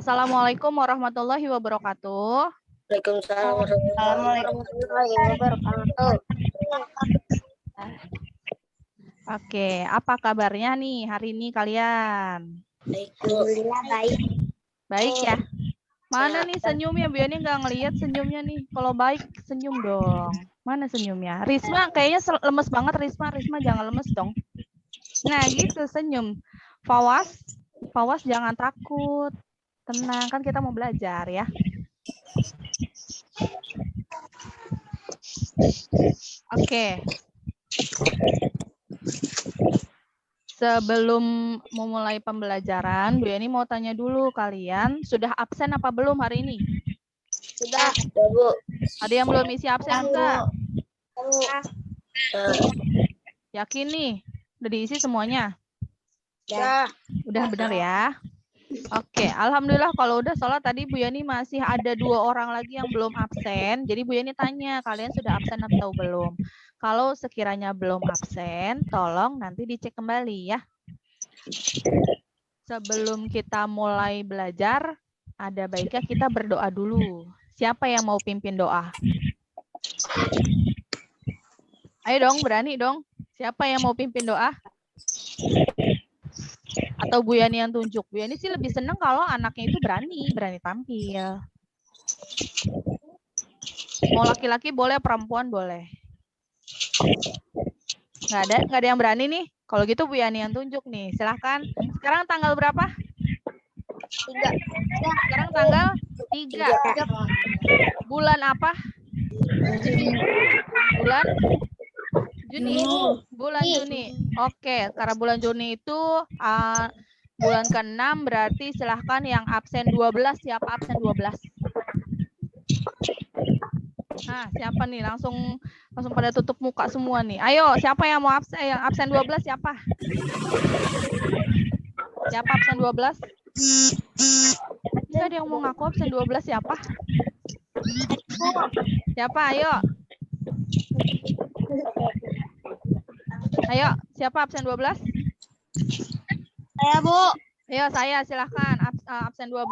Assalamualaikum warahmatullahi wabarakatuh. Waalaikumsalam warahmatullahi wabarakatuh. Oke, apa kabarnya nih hari ini kalian? Alhamdulillah baik. Baik ya? Mana nih senyumnya? Biar nggak ngelihat senyumnya nih. Kalau baik senyum dong. Mana senyumnya? Risma kayaknya lemes banget Risma. Risma jangan lemes dong. Nah gitu senyum. Fawas jangan takut. Tenang, kan kita mau belajar ya. Oke. Sebelum memulai pembelajaran, Bu Yani mau tanya dulu, kalian sudah absen apa belum hari ini? Sudah, Bu. Ada yang belum isi absen enggak? Sudah. Yakin nih? Udah diisi semuanya? Sudah. Udah benar ya? Oke, alhamdulillah kalau udah, soalnya tadi Bu Yani masih ada 2 orang lagi yang belum absen. Jadi Bu Yani tanya, kalian sudah absen atau belum? Kalau sekiranya belum absen, tolong nanti dicek kembali ya. Sebelum kita mulai belajar, ada baiknya kita berdoa dulu. Siapa yang mau pimpin doa? Ayo dong, berani dong. Siapa yang mau pimpin doa? Atau Bu Yani yang tunjuk? Bu Yani sih lebih seneng kalau anaknya itu berani tampil. Mau laki-laki boleh, perempuan boleh. Nggak ada yang berani nih. Kalau gitu Bu Yani yang tunjuk nih. Silahkan. Sekarang tanggal berapa? 3. Sekarang tanggal 3. Bulan apa? Bulan Juni. Bulan Juni. Oke, karena bulan Juni itu bulan ke-6, berarti silahkan yang absen 12. Siapa absen 12? Nah, siapa nih? Langsung pada tutup muka semua nih. Ayo, siapa yang mau absen? Yang absen 12 siapa? Siapa absen 12? Enggak ada yang mau ngaku absen 12 siapa? Siapa? Ayo. Ayo, siapa absen 12? Saya, Bu. Ayo, saya silahkan absen 12.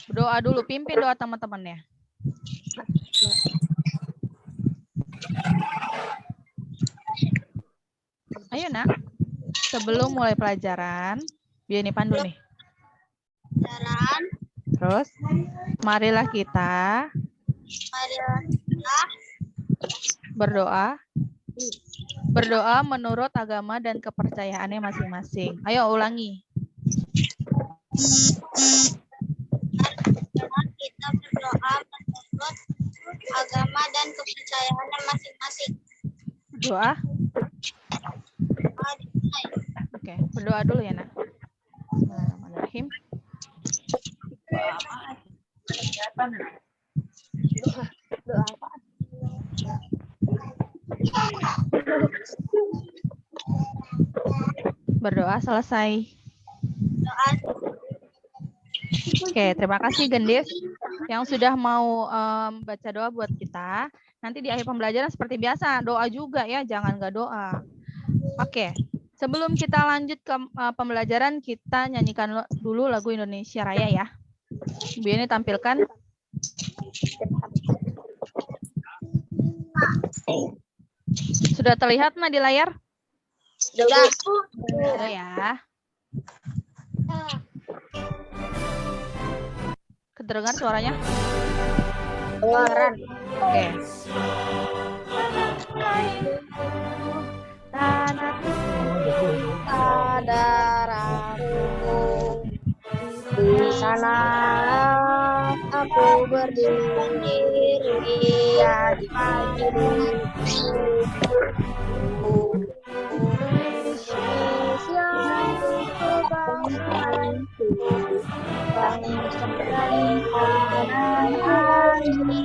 Berdoa dulu, pimpin doa teman-temannya. Ayo nak, sebelum mulai pelajaran, biar ini pandu nih. Terus, marilah kita berdoa menurut agama dan kepercayaannya masing-masing. Ayo ulangi. Kita berdoa menurut agama dan kepercayaannya masing-masing. Berdoa. Oke, berdoa dulu ya nak. Bismillahirrahmanirrahim. Doa apa? Berdoa selesai. Oke, terima kasih Gendis yang sudah mau baca doa buat kita. Nanti di akhir pembelajaran seperti biasa, doa juga ya, jangan nggak doa. Oke, sebelum kita lanjut ke pembelajaran, kita nyanyikan dulu lagu Indonesia Raya ya. Bu ini tampilkan. Sudah terlihat di layar? Sudah. Sudah ya. Kedengar suaranya? Kedengaran. Oke. Saudaraku, di sana aku berdiri ya di Indonesia kebangsaanku, bangsa dan tanah airku,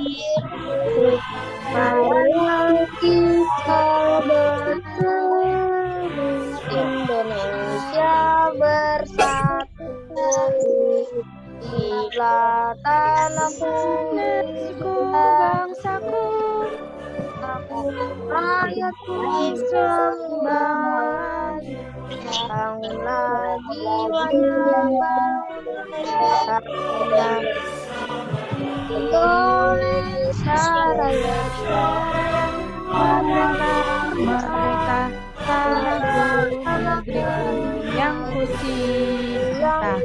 marilah kita bersatu, Indonesia bersatu. Bila tanahku milikku, bangsaku, aku rakyatku sembah. bangunlah jiwanya bangsa Indonesia Raya. Merdeka, tanahku, negeriku yang kucinta.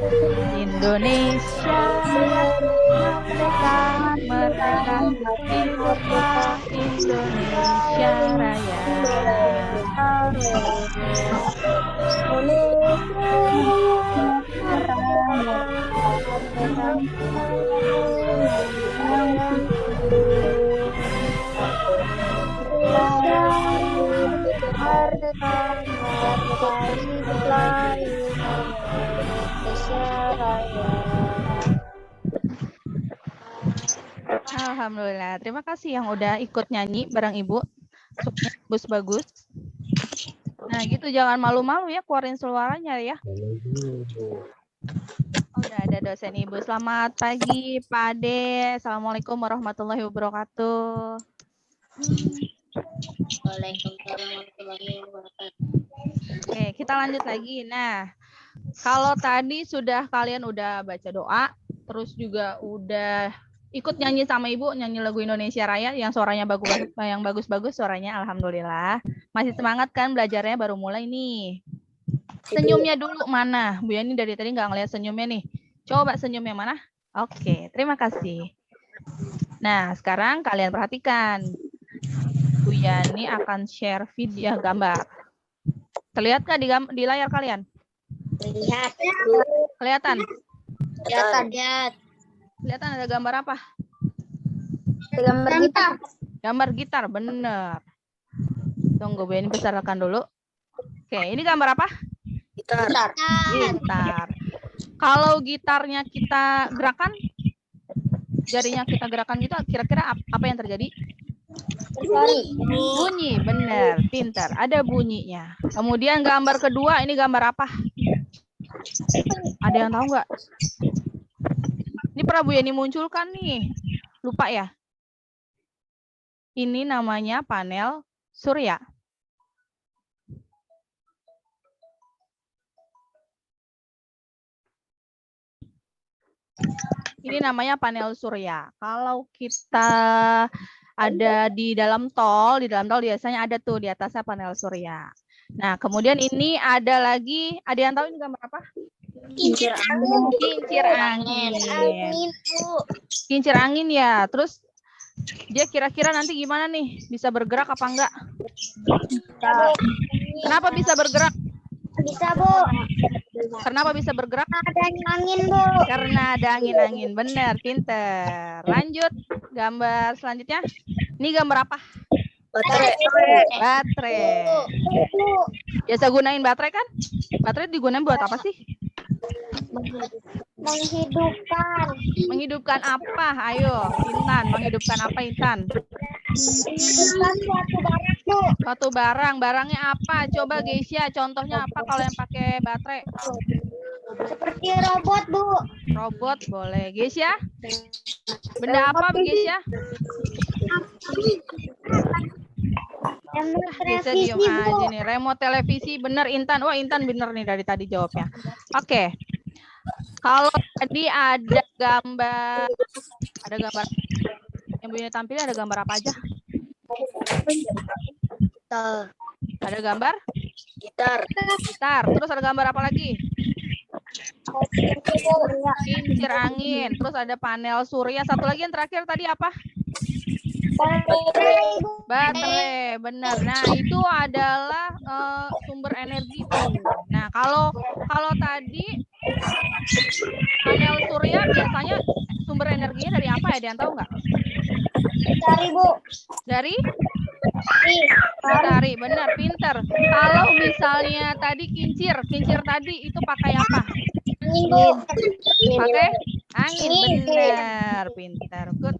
Indonesia merdeka, merdeka, hiduplah Indonesia Raya. Alhamdulillah, terima kasih yang udah ikut nyanyi bareng Ibu. Bagus-bagus. Nah gitu, jangan malu-malu ya, keluarin suaranya ya. Udah ada dosen Ibu. Selamat pagi Pak Ade. Assalamualaikum warahmatullahi wabarakatuh. Waalaikumsalam warahmatullahi wabarakatuh. Oke, kita lanjut lagi. Nah, kalau tadi kalian udah baca doa, terus juga udah ikut nyanyi sama Ibu, nyanyi lagu Indonesia Raya yang suaranya bagus-bagus suaranya, alhamdulillah. Masih semangat kan belajarnya, baru mulai nih. Senyumnya dulu mana? Bu Yani dari tadi nggak ngeliat senyumnya nih. Coba senyumnya mana? Oke, terima kasih. Nah, sekarang kalian perhatikan. Bu Yani akan share video gambar. Terlihat nggak di layar kalian? Lihat. Kelihatan? Lihat. Kelihatan ada gambar apa? Gambar gitar. Gambar gitar, bener. Tunggu, Bu Yani besarkan dulu. Oke, ini gambar apa? Gitar. Gitar. Kalau gitarnya kita gerakan, jarinya kita gerakan gitu, kira-kira apa yang terjadi? Bunyi, bener, pintar. Ada bunyinya. Kemudian gambar kedua, ini gambar apa? Ada yang tahu nggak? Ini pernah Bu Yani munculkan nih. Lupa ya? Ini namanya panel surya. Ini namanya panel surya. Kalau kita ada di dalam tol biasanya ada tuh di atasnya panel surya. Nah, kemudian ini ada lagi, ada yang tahu ini gambar apa? Kincir angin. Kincir angin. Kincir angin ya. Terus dia kira-kira nanti gimana nih? Bisa bergerak apa enggak? Kenapa bisa bergerak? Bisa, Bu. Kenapa bisa bergerak? Ada angin, Bu. Karena ada angin-angin. Benar, pinter. Lanjut, gambar selanjutnya. Ini gambar apa? Baterai. Biasa gunain baterai kan? Baterai digunain buat apa sih? Menghidupkan. Menghidupkan apa? Ayo, Intan. Menghidupkan apa, Intan? Menghidupkan suatu barang, Bu. Suatu barang. Barangnya apa? Coba Geisha, contohnya apa kalau yang pakai baterai? Seperti robot, Bu. Robot boleh. Geisha? Benda apa, Geisha? Bisa diem aja nih. Remote televisi, bener Intan. Wah, Intan bener nih dari tadi jawabnya. Oke. Kalau tadi ada gambar yang punya tampilnya, ada gambar apa aja? Ada gambar? Gitar. Terus ada gambar apa lagi? Kincir angin. Terus ada panel surya. Satu lagi yang terakhir tadi apa? Baterai, benar. Nah, itu adalah sumber energi. Nah, kalau tadi panel surya biasanya sumber energinya dari apa ya? Ada yang tahu nggak? Dari, Bu. Dari? Matahari, benar, pinter. Kalau misalnya tadi kincir tadi itu pakai apa? Angin, Bu. Pakai angin, benar, pinter. Good.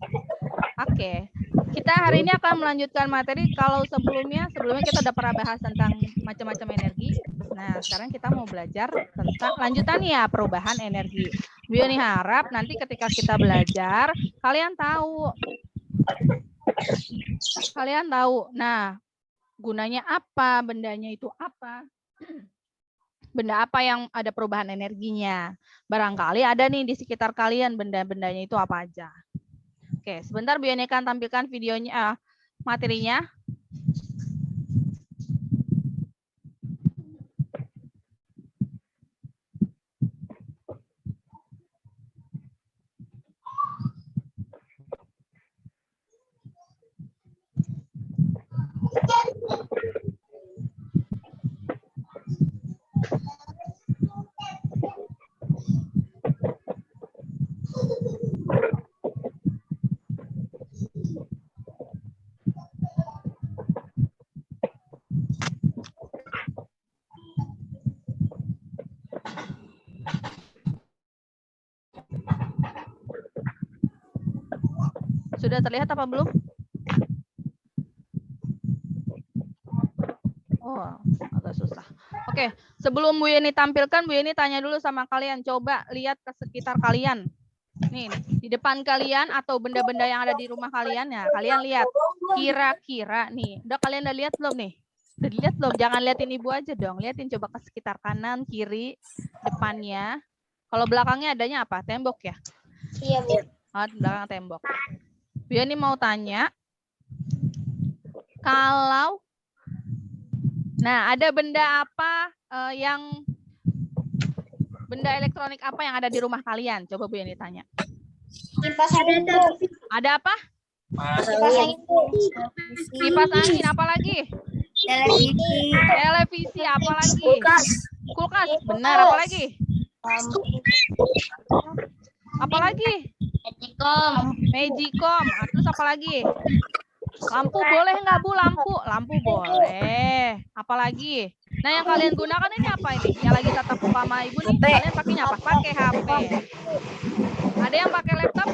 Oke. Kita hari ini akan melanjutkan materi. Kalau sebelumnya kita udah pernah bahas tentang macam-macam energi. Nah, sekarang kita mau belajar tentang lanjutan ya, perubahan energi. Bu Yani harap nanti ketika kita belajar, kalian tahu. Nah, gunanya apa, bendanya itu apa. Benda apa yang ada perubahan energinya? Barangkali ada nih di sekitar kalian benda-bendanya itu apa aja. Oke, sebentar Bu Yani akan tampilkan videonya, materinya. Sudah terlihat apa belum? Oh, agak susah. Oke, sebelum Bu Yeni tampilkan, Bu Yeni tanya dulu sama kalian. Coba lihat ke sekitar kalian. Nih, di depan kalian atau benda-benda yang ada di rumah kalian, ya kalian lihat. Kira-kira nih, udah kalian udah lihat belum nih? Udah dilihat belum? Jangan liatin ibu aja dong. Liatin coba ke sekitar kanan, kiri, depannya. Kalau belakangnya adanya apa? Tembok ya? Iya, Bu. Oh, belakang tembok. Bu Yeni mau tanya, kalau ada benda apa benda elektronik apa yang ada di rumah kalian? Coba Bu Yani tanya. Kipas angin, Bu. Ada apa? Kipas angin, Bu. Kipas angin, apa lagi? Televisi. Televisi, apa lagi? Kulkas, benar. Apa lagi? Apa lagi? Magicom. Terus apa lagi? Lampu boleh nggak Bu? Lampu boleh. Apalagi? Nah, yang kalian gunakan ini apa ini? Yang lagi tatap muka sama Ibu nih, kalian pakainya apa? Pakai HP. Ada yang pakai laptop?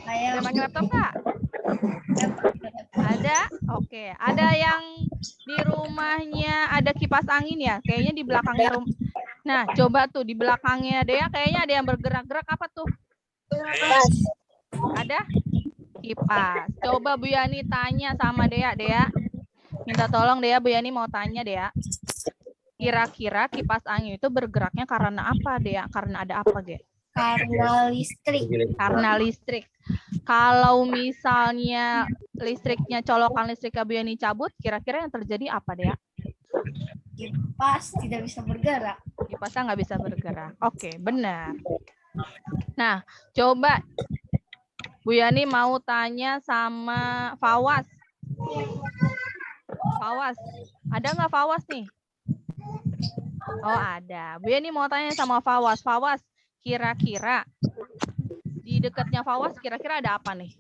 Ada yang pakai laptop nggak? Ada? Oke. Ada yang di rumahnya ada kipas angin ya? Kayaknya di belakangnya rumah. Nah, coba tuh di belakangnya Dea, kayaknya ada yang bergerak-gerak. Apa tuh? Ada? Kipas. Coba Bu Yani tanya sama Dea. Dea, minta tolong Dea, Bu Yani mau tanya Dea. Kira-kira kipas angin itu bergeraknya karena apa Dea? Karena ada apa Dea? Karena listrik. Karena listrik. Kalau misalnya listriknya, colokan listriknya Bu Yani cabut, kira-kira yang terjadi apa Dea? Kipas tidak bisa bergerak. Kipasnya nggak bisa bergerak. Oke, benar. Nah, coba Bu Yani mau tanya sama Fawas. Fawas, ada nggak Fawas nih? Oh, ada. Bu Yani mau tanya sama Fawas. Fawas, kira-kira di dekatnya Fawas kira-kira ada apa nih?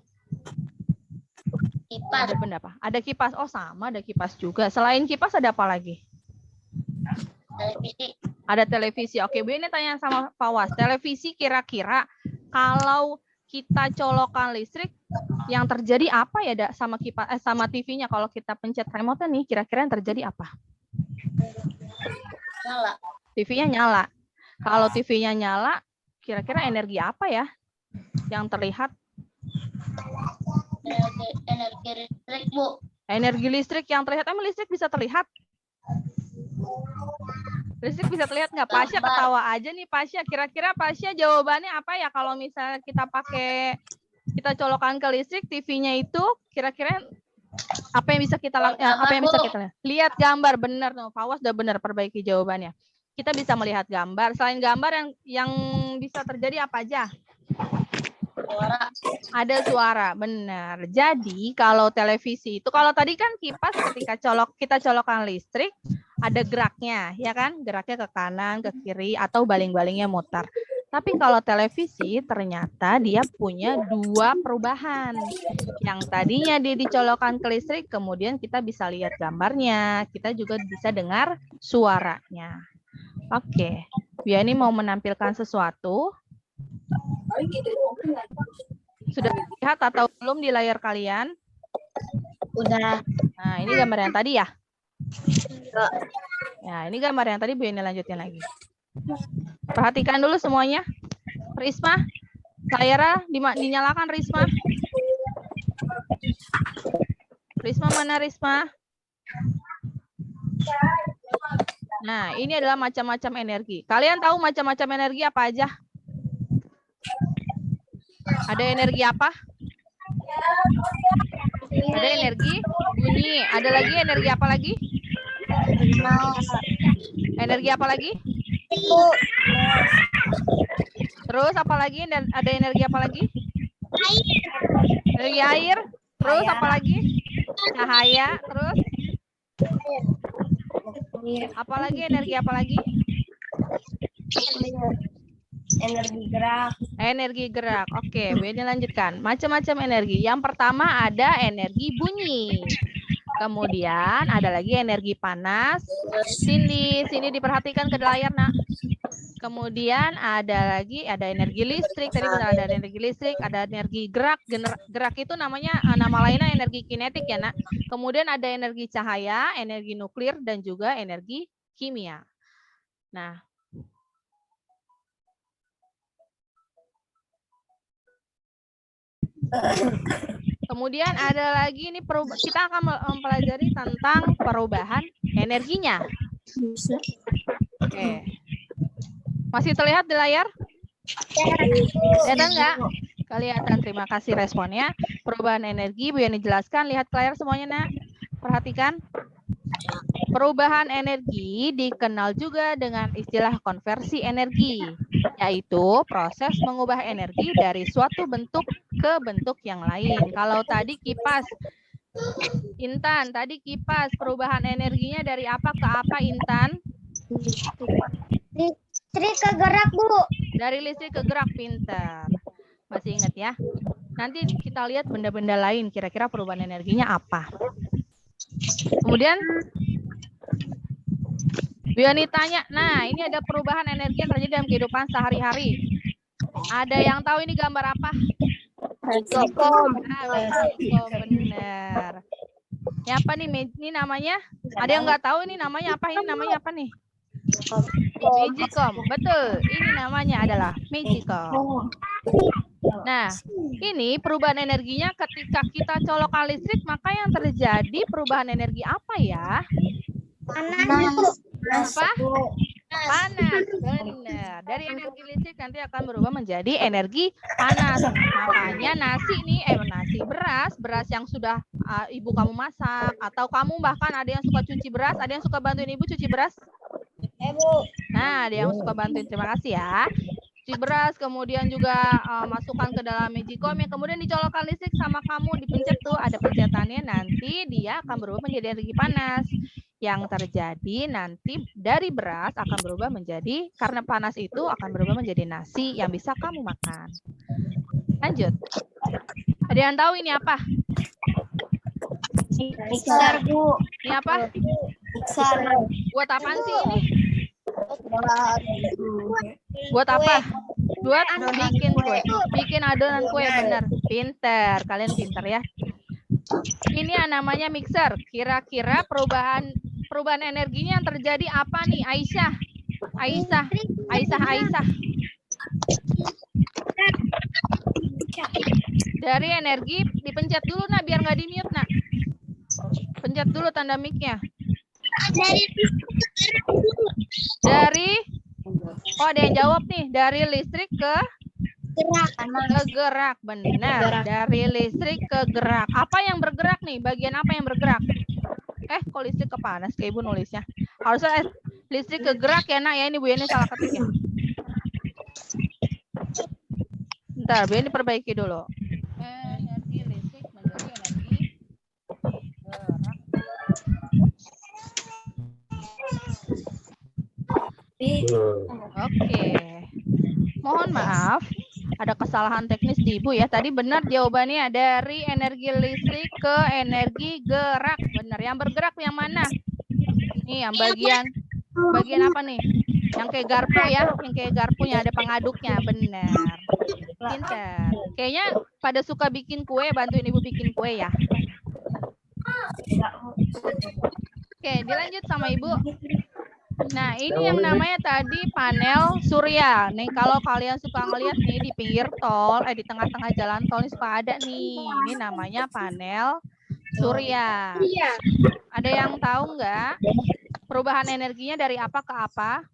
Kipas. Ada benda apa? Ada kipas. Oh, sama, ada kipas juga. Selain kipas ada apa lagi? Televisi. Ada televisi. Oke, Bu Yani tanya sama Fawas. Televisi kira-kira kalau kita colokan listrik, yang terjadi apa ya sama kipas sama TV-nya? Kalau kita pencet remote nih, kira-kira yang terjadi apa? Nyala. TV-nya nyala. Kalau TV-nya nyala, kira-kira energi apa ya yang terlihat? Energi listrik, Bu. Energi listrik yang terlihat. Emang listrik bisa terlihat? Listrik bisa terlihat nggak? Pasya ketawa aja nih Pasya. Kira-kira Pasya jawabannya apa ya kalau misalnya kita colokan ke listrik TV-nya itu, kira-kira apa yang bisa kita lihat? Lihat gambar, benar tuh. Fawas udah benar, perbaiki jawabannya. Kita bisa melihat gambar. Selain gambar yang bisa terjadi apa aja? Suara. Ada suara, benar. Jadi kalau televisi itu, kalau tadi kan kipas ketika kita colokkan listrik, ada geraknya, ya kan? Geraknya ke kanan, ke kiri, atau baling-balingnya mutar. Tapi kalau televisi ternyata dia punya dua perubahan. Yang tadinya dia dicolokkan ke listrik, kemudian kita bisa lihat gambarnya, kita juga bisa dengar suaranya. Oke, Bu Yani mau menampilkan sesuatu. Sudah lihat atau belum di layar kalian? Udah. Nah, ini gambar yang tadi ya? Ya, ini gambar yang tadi Bu Yani lanjutin lagi. Perhatikan dulu semuanya. Risma, layarnya dinyalakan Risma. Risma mana Risma? Nah, ini adalah macam-macam energi. Kalian tahu macam-macam energi apa aja? Ada energi apa? Ada energi bunyi. Ada lagi energi apa lagi? Energi apa lagi? Terus apa lagi? Dan ada energi apa lagi? Energi air. Terus apa lagi? Cahaya. Terus apa lagi? Energi apa lagi? Energi gerak. Energi gerak. Oke, Bu ini lanjutkan. Macam-macam energi. Yang pertama ada energi bunyi. Kemudian ada lagi energi panas. Sini diperhatikan ke layar, Nak. Kemudian ada lagi energi listrik. Tadi benar ada energi listrik, ada energi gerak. Gerak itu namanya nama lainnya energi kinetik ya, Nak. Kemudian ada energi cahaya, energi nuklir dan juga energi kimia. Nah, kemudian ada lagi ini kita akan mempelajari tentang perubahan energinya. Oke. Masih terlihat di layar? Kelihatan nggak? Kelihatan. Terima kasih responnya. Perubahan energi, Bu Yani jelaskan. Lihat ke layar semuanya, Nak. Perhatikan. Perubahan energi dikenal juga dengan istilah konversi energi, yaitu proses mengubah energi dari suatu bentuk ke bentuk yang lain. Kalau tadi kipas, Intan, tadi kipas, perubahan energinya dari apa ke apa, Intan? Listrik ke gerak, Bu. Dari listrik ke gerak, pintar. Masih ingat ya? Nanti kita lihat benda-benda lain, kira-kira perubahan energinya apa. Kemudian, Bu Yani tanya, nah ini ada perubahan energi yang terjadi dalam kehidupan sehari-hari. Ada yang tahu ini gambar apa? Magicom. Benar. Ini apa nih? Ini namanya? Ada yang nggak tahu ini namanya apa? Ini namanya apa nih? Magicom. Betul. Ini namanya adalah Magicom. Nah, ini perubahan energinya ketika kita colokkan listrik, maka yang terjadi perubahan energi apa ya? Panas. Apa? Panas. Benar. Dari energi listrik nanti akan berubah menjadi energi panas. Makanya nasi nih, beras yang sudah ibu kamu masak, atau kamu bahkan ada yang suka cuci beras, ada yang suka bantuin ibu cuci beras? Bu. Nah, ada yang suka bantuin. Terima kasih ya. Cuci beras, kemudian juga masukkan ke dalam Magicom, yang kemudian dicolokkan listrik sama kamu, dipencet tuh, ada pencetannya, nanti dia akan berubah menjadi energi panas. Yang terjadi nanti dari beras akan berubah menjadi, karena panas itu akan berubah menjadi nasi yang bisa kamu makan. Lanjut. Ada yang tahu ini apa? Mixer, Bu. Ini apa? Mixer. Buat apaan sih ini? Buat apa? Buat bikin kue. Bikin adonan kue, benar. Pinter. Kalian pinter ya. Ini yang namanya mixer. Kira-kira perubahan energinya yang terjadi apa nih, Aisyah? Aisyah. Dari energi dipencet dulu, Nak, biar nggak di-mute, Nak. Pencet dulu tanda mic-nya. Oh, ada yang jawab nih, dari listrik ke gerak. Benar. Dari listrik ke gerak. Apa yang bergerak nih? Bagian apa yang bergerak? Kok listrik ke panas? Kayak Ibu nulisnya. Harusnya listrik ke gerak ya, Nak, ya. Ini Bu Yani salah ketik ya. Bentar, Bu Yani perbaiki dulu. Energi listrik menjadi energi gerak. Oke. Mohon maaf, ada kesalahan teknis di Ibu ya. Tadi benar jawabannya dari energi listrik ke energi gerak. Benar. Yang bergerak yang mana? Nih, yang bagian apa nih? Yang kayak garpu ya, yang kayak garpunya ada pengaduknya. Benar. Pintar. Kayaknya pada suka bikin kue, bantuin Ibu bikin kue ya. Oke, dilanjut sama Ibu. Nah, ini yang namanya tadi panel surya. Nih, kalau kalian suka ngeliat nih di pinggir tol, di tengah-tengah jalan tol ini suka ada nih. Ini namanya panel surya. Ada yang tahu nggak Perubahan energinya dari apa ke apa?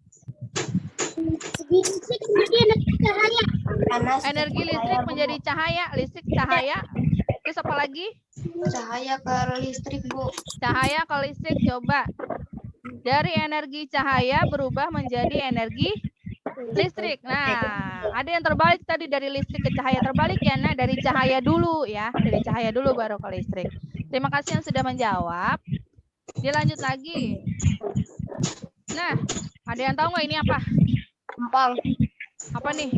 Panas. Energi listrik menjadi cahaya, listrik cahaya. Terus apa lagi? Cahaya ke listrik, Bu. Cahaya ke listrik, coba. Dari energi cahaya berubah menjadi energi listrik. Nah, ada yang terbalik tadi dari listrik ke cahaya. Terbalik ya, nah dari cahaya dulu ya. Dari cahaya dulu baru ke listrik. Terima kasih yang sudah menjawab. Dilanjut lagi. Nah, ada yang tahu nggak ini apa? Empang. Apa nih?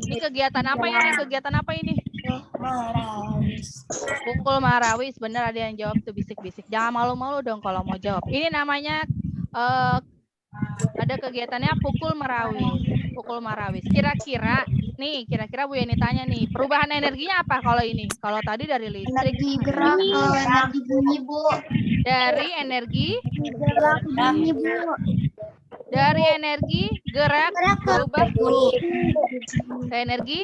Ini kegiatan apa ini? Kegiatan apa ini? Pukul marawis. Benar, ada yang jawab tuh bisik-bisik. Jangan malu-malu dong kalau mau jawab. Ini namanya ada kegiatannya pukul marawis. Pukul marawis. Kira-kira nih, kira-kira Bu Yani tanya nih, perubahan energinya apa kalau ini? Kalau tadi dari listrik Energi gerak ke energi bunyi, Bu. dari energi Gerak bunyi, Bu. dari energi gerak berubah ke energi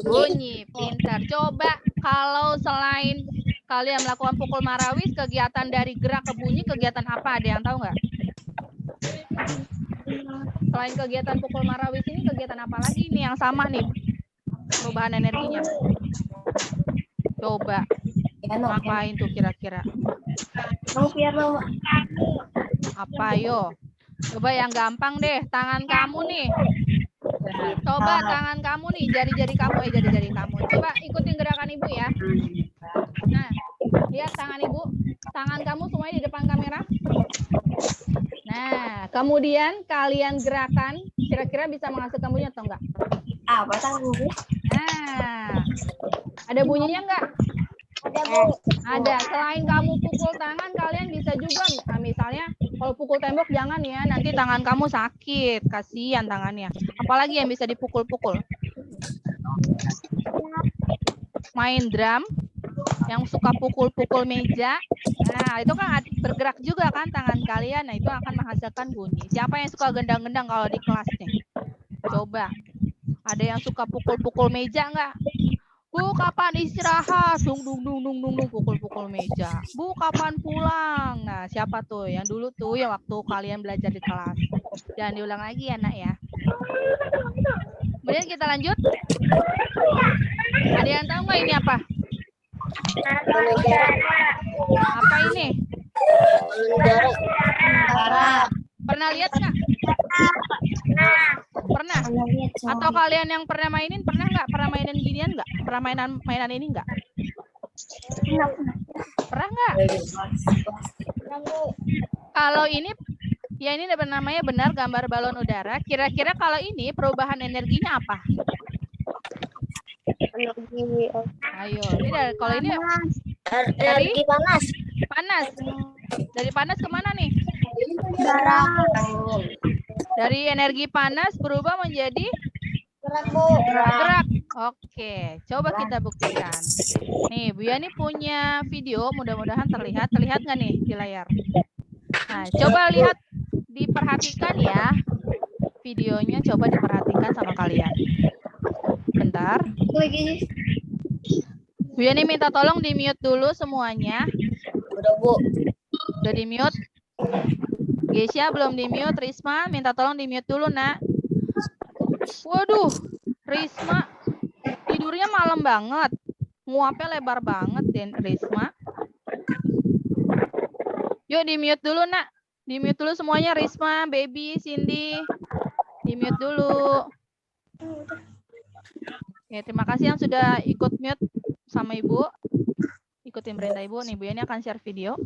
bunyi. Pintar. Coba kalau selain kalian melakukan pukul marawis, kegiatan dari gerak ke bunyi, kegiatan apa? Ada yang tahu nggak? Selain kegiatan pukul marawis ini, kegiatan apa lagi nih yang sama nih perubahan energinya? Coba. Ngapain tuh kira-kira? Apa yo? Coba yang gampang deh, tangan kamu nih. Coba tangan kamu nih, jari-jari kamu, jari-jari kamu. Coba ikutin gerakan Ibu ya. Nah, lihat tangan Ibu. Tangan kamu semuanya di depan kamera. Nah, kemudian kalian gerakan, kira-kira bisa menghasilkan bunyi atau enggak? Apa tangan, Bu? Nah, ada bunyinya enggak? Ada, Bu. Ada. Selain kamu pukul tangan, kalian bisa juga, nah, misalnya kalau pukul tembok jangan ya, nanti tangan kamu sakit, kasihan tangannya. Apalagi yang bisa dipukul-pukul? Main drum, yang suka pukul-pukul meja. Nah, itu kan bergerak juga kan tangan kalian. Nah, itu akan menghasilkan bunyi. Siapa yang suka gendang-gendang kalau di kelas nih? Coba. Ada yang suka pukul-pukul meja enggak? Bu, kapan istirahat? Dung, dung, dung, dung, dung, dung, pukul-pukul meja. Bu, kapan pulang? Nah, siapa tuh? Yang dulu tuh yang waktu kalian belajar di kelas. Jangan diulang lagi ya, nak ya. Kemudian kita lanjut. Ada yang tahu nggak ini apa? Apa ini? Pernah lihat nggak? Pernah? Atau kalian yang pernah mainin, pernah nggak? Pernah mainin ginian nggak? Pernah mainan ini nggak? Pernah nggak? Kalau ini, ya ini namanya benar gambar balon udara. Kira-kira kalau ini perubahan energinya apa? Ayo, ini kalau ini dari panas. panas. Dari panas kemana nih? Gerak. Dari energi panas berubah menjadi Gerak, Bu. gerak. Oke, coba kita buktikan. Nih, Bu Yani punya video, mudah-mudahan terlihat. Terlihat nggak nih di layar? Nah, coba lihat, diperhatikan ya. Videonya coba diperhatikan sama kalian. Bentar. Lagi. Bu Yani minta tolong di-mute dulu semuanya. Udah, Bu. Udah di-mute? Gesya belum di-mute. Risma minta tolong di-mute dulu, Nak. Waduh, Risma tidurnya malam banget. Nguapnya lebar banget, Den Risma. Yuk di-mute dulu, Nak. Di-mute dulu semuanya, Risma, Baby, Cindy. Di-mute dulu. Ya, terima kasih yang sudah ikut mute sama Ibu. Ikutin perintah Ibu. Nih, Bu Yani akan share video.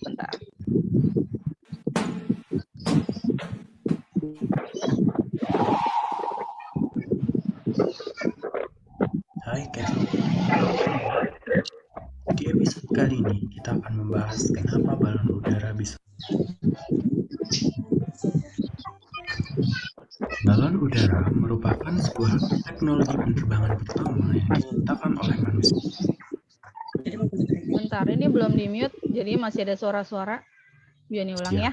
Bentar. Hai guys, di episode kali ini kita akan membahas kenapa balon udara bisa. Balon udara merupakan sebuah teknologi penerbangan pertama yang diciptakan oleh manusia. Bentar, ini belum di-mute, jadi masih ada suara-suara. Bu Yani ulang ya.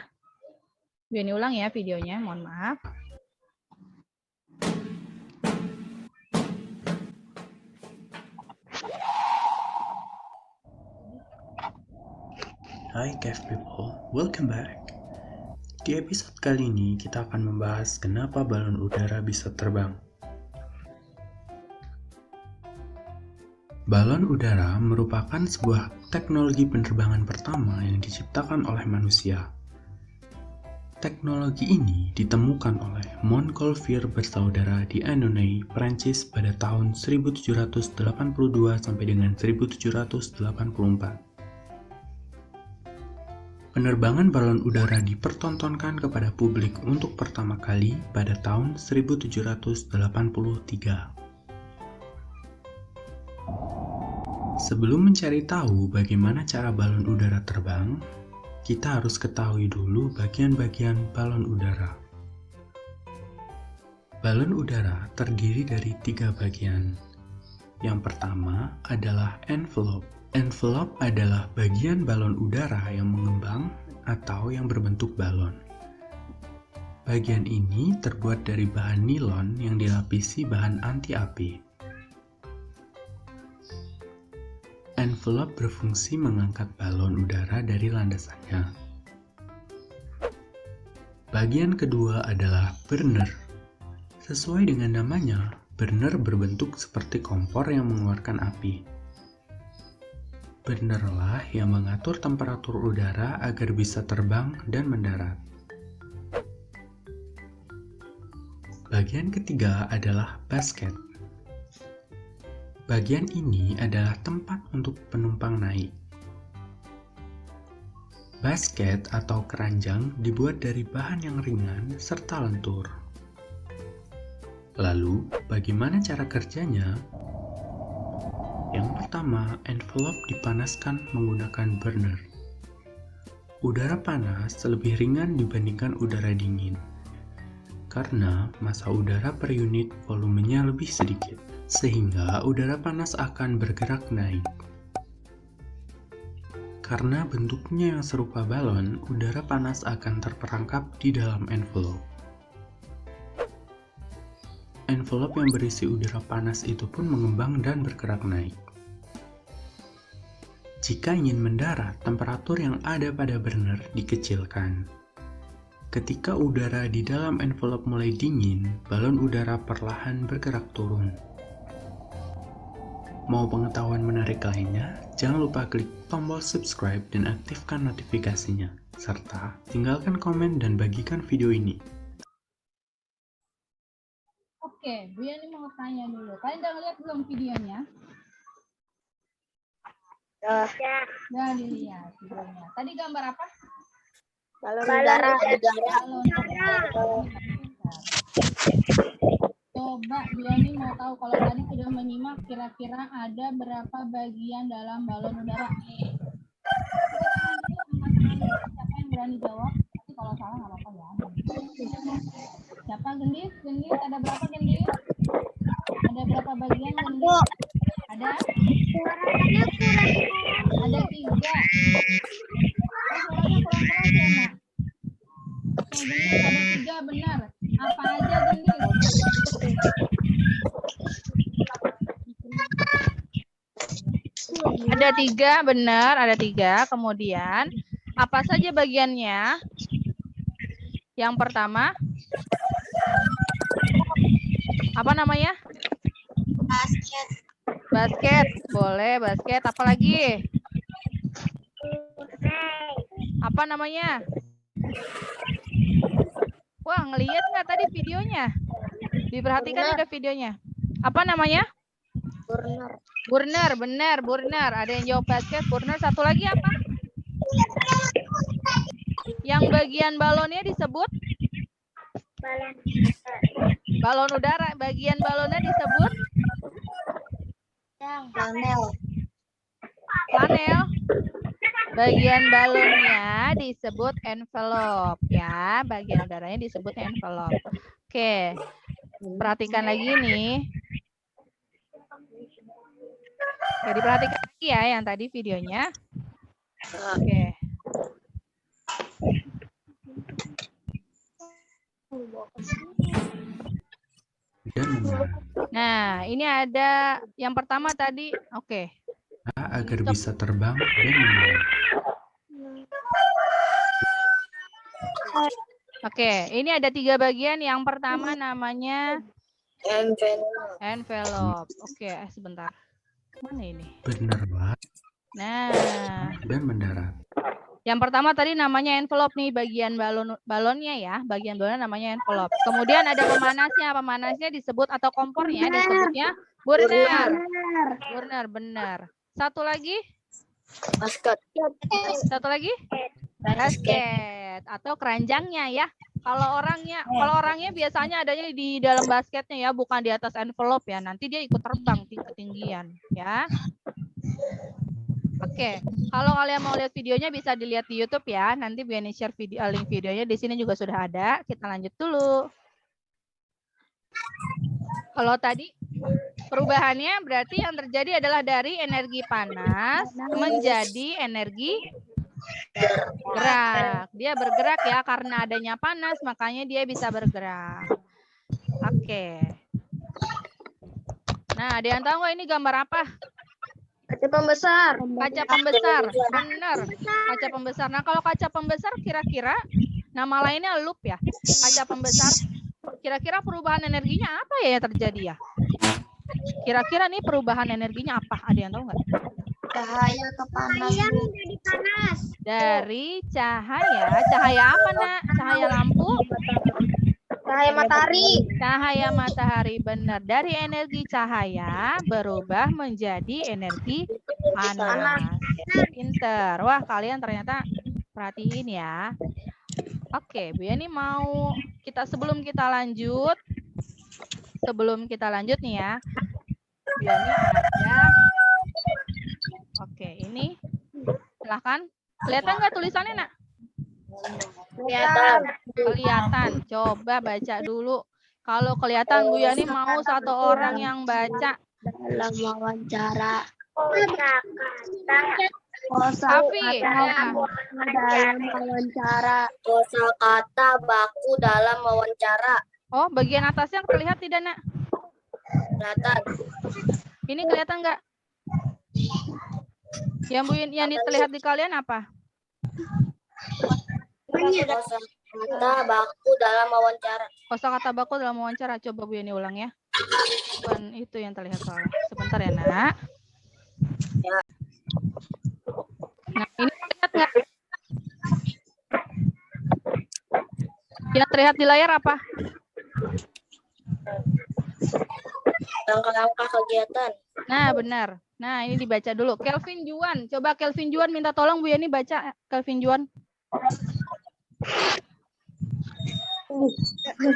Bu Yani ulang ya videonya, mohon maaf. Hai Cave People, welcome back. Di episode kali ini kita akan membahas kenapa balon udara bisa terbang. Balon udara merupakan sebuah teknologi penerbangan pertama yang diciptakan oleh manusia. Teknologi ini ditemukan oleh Montgolfier bersaudara di Annonay, Prancis pada tahun 1782 sampai dengan 1784. Penerbangan balon udara dipertontonkan kepada publik untuk pertama kali pada tahun 1783. Sebelum mencari tahu bagaimana cara balon udara terbang, kita harus ketahui dulu bagian-bagian balon udara. Balon udara terdiri dari 3 bagian. Yang pertama adalah envelope. Envelope adalah bagian balon udara yang mengembang atau yang berbentuk balon. Bagian ini terbuat dari bahan nilon yang dilapisi bahan anti-api. Envelope berfungsi mengangkat balon udara dari landasannya. Bagian kedua adalah burner. Sesuai dengan namanya, burner berbentuk seperti kompor yang mengeluarkan api. Burner lah yang mengatur temperatur udara agar bisa terbang dan mendarat. Bagian ketiga adalah basket. Bagian ini adalah tempat untuk penumpang naik. Basket atau keranjang dibuat dari bahan yang ringan serta lentur. Lalu, bagaimana cara kerjanya? Yang pertama, envelope dipanaskan menggunakan burner. Udara panas lebih ringan dibandingkan udara dingin, karena massa udara per unit volumenya lebih sedikit, sehingga udara panas akan bergerak naik. Karena bentuknya yang serupa balon, udara panas akan terperangkap di dalam envelope. Envelope yang berisi udara panas itu pun mengembang dan bergerak naik. Jika ingin mendarat, temperatur yang ada pada burner dikecilkan. Ketika udara di dalam envelope mulai dingin, balon udara perlahan bergerak turun. Mau pengetahuan menarik lainnya? Jangan lupa klik tombol subscribe dan aktifkan notifikasinya, serta tinggalkan komen dan bagikan video ini. Oke, Bu Yani mau tanya dulu. Kalian udah lihat belum videonya? Udah dilihat videonya. Tadi gambar apa? Balon udara. Balon udara. Coba Bu Yani mau tahu kalau tadi sudah menyimak kira-kira ada berapa bagian dalam balon udara? Siapa yang berani jawab? Tapi kalau salah nggak apa-apa ya. Siapa Gendis? Gendis ada berapa Gendis? Ada berapa bagian Gendis? Ada? Ada 3. Suaranya kurang keras ya, Nak? Oke, Gendis ada 3 benar. Apa aja Gendis? Ada 3 benar, ada 3. Kemudian apa saja bagiannya? Yang pertama, apa namanya? Basket. Basket, boleh basket. Apa lagi? Apa namanya? Wah, ngelihat nggak tadi videonya? Diperhatikan juga videonya. Apa namanya? Burner. Burner, benar, burner. Ada yang jawab basket, burner. Satu lagi apa? Yang bagian balonnya disebut? Balon udara. Bagian balonnya disebut? Flanel. Flanel. Bagian balonnya disebut envelope ya. Bagian udaranya disebut envelope. Oke. Perhatikan lagi nih. Oke, diperhatikan lagi ya yang tadi videonya. Oke. Nah, ini ada yang pertama tadi. Oke. Agar bisa terbang dan mendarat. Oke, ini ada 3 bagian. Yang pertama namanya envelope. Oke, sebentar. Mana ini? Benar, Pak. Nah, Dan mendarat. yang pertama tadi namanya envelope nih, bagian balonnya ya. Bagian balonnya namanya envelope. Kemudian ada pemanasnya. Pemanasnya disebut atau kompornya disebutnya burner. Burner, benar. Satu lagi? Basket. Satu lagi? Basket atau keranjangnya ya. Kalau orangnya biasanya adanya di dalam basketnya ya, bukan di atas envelope ya. Nanti dia ikut terbang ketinggian ya. Oke, kalau kalian mau lihat videonya bisa dilihat di YouTube ya. Nanti Bu Yani share link videonya di sini juga sudah ada. Kita lanjut dulu. Kalau tadi perubahannya berarti yang terjadi adalah dari energi panas menjadi energi gerak. Dia bergerak ya, karena adanya panas makanya dia bisa bergerak. Oke. Nah, ada yang tahu nggak ini gambar apa? Kaca pembesar. Kaca pembesar. Benar. Kaca pembesar. Nah, kalau kaca pembesar kira-kira nama lainnya loop ya. Kaca pembesar. Kira-kira perubahan energinya apa ya yang terjadi ya? Kira-kira nih perubahan energinya apa? Ada yang tahu nggak? Cahaya ke panas. Jadi panas. Dari cahaya apa nak? Cahaya lampu? Cahaya matahari. Cahaya matahari, benar. Dari energi cahaya berubah menjadi energi panas. Pinter. Wah, kalian ternyata perhatiin ya. Oke, Bu Yani mau sebelum kita lanjut nih ya. Bu Yani ada. Oke, ini silahkan. Kelihatan nggak tulisannya, nak? Kelihatan. Coba baca dulu. Kalau kelihatan Bu Yani mau satu orang yang baca. Dalam wawancara. Safi, ya. Dalam wawancara. Kosakata baku dalam wawancara. Oh, bagian atasnya terlihat tidak, nak? Kelihatan. Ini kelihatan nggak? Yang terlihat di kalian apa? Kosakata baku dalam wawancara. Kosakata baku dalam wawancara. Coba Bu Yani ulang ya. Bukan itu yang terlihat soalnya. Sebentar ya, nak. Nah, ini terlihat nggak? Yang terlihat di layar apa? Langkah-langkah kegiatan. Nah, benar. Nah, ini dibaca dulu. Kelvin Juan. Coba Kelvin Juan minta tolong Bu Yani baca. Kelvin Juan.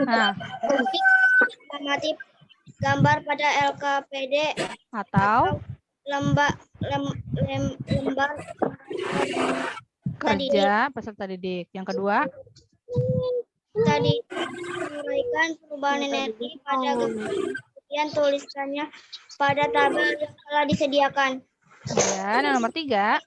Nah. Mengamati gambar pada LKPD Atau lembar kerja peserta didik. Yang kedua, tadi menguraikan perubahan energi pada gambar, kemudian tulisannya pada tabel yang telah disediakan. ya. Nah, nomor 3,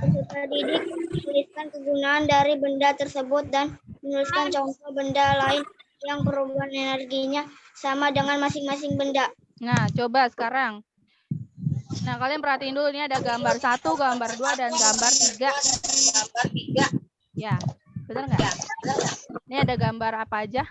Peserta didik menuliskan kegunaan dari benda tersebut dan menuliskan contoh benda lain yang perubahan energinya sama dengan masing-masing benda. Nah, coba sekarang. Nah, kalian perhatiin dulu, ini ada gambar 1, gambar 2, dan gambar 3. Ya, benar nggak? Ini ada gambar apa aja?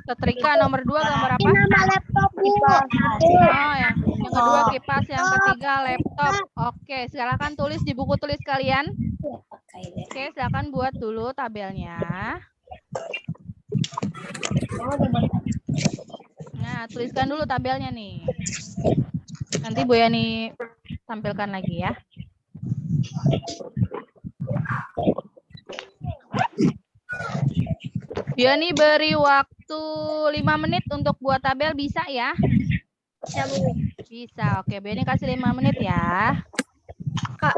Setrika. Nomor 2 gambar apa? Nama laptop, Bu. Oh, ya. Yang kedua kipas, yang ketiga laptop. Oke, silakan tulis di buku tulis kalian. Oke, silakan buat dulu tabelnya. Nah, tuliskan dulu tabelnya nih. Nanti Bu Yani tampilkan lagi ya. Bu Yani beri waktu 5 menit untuk buat tabel, bisa ya? Bisa, Bu. Bisa, oke. Bu Yani kasih 5 menit ya. Kak,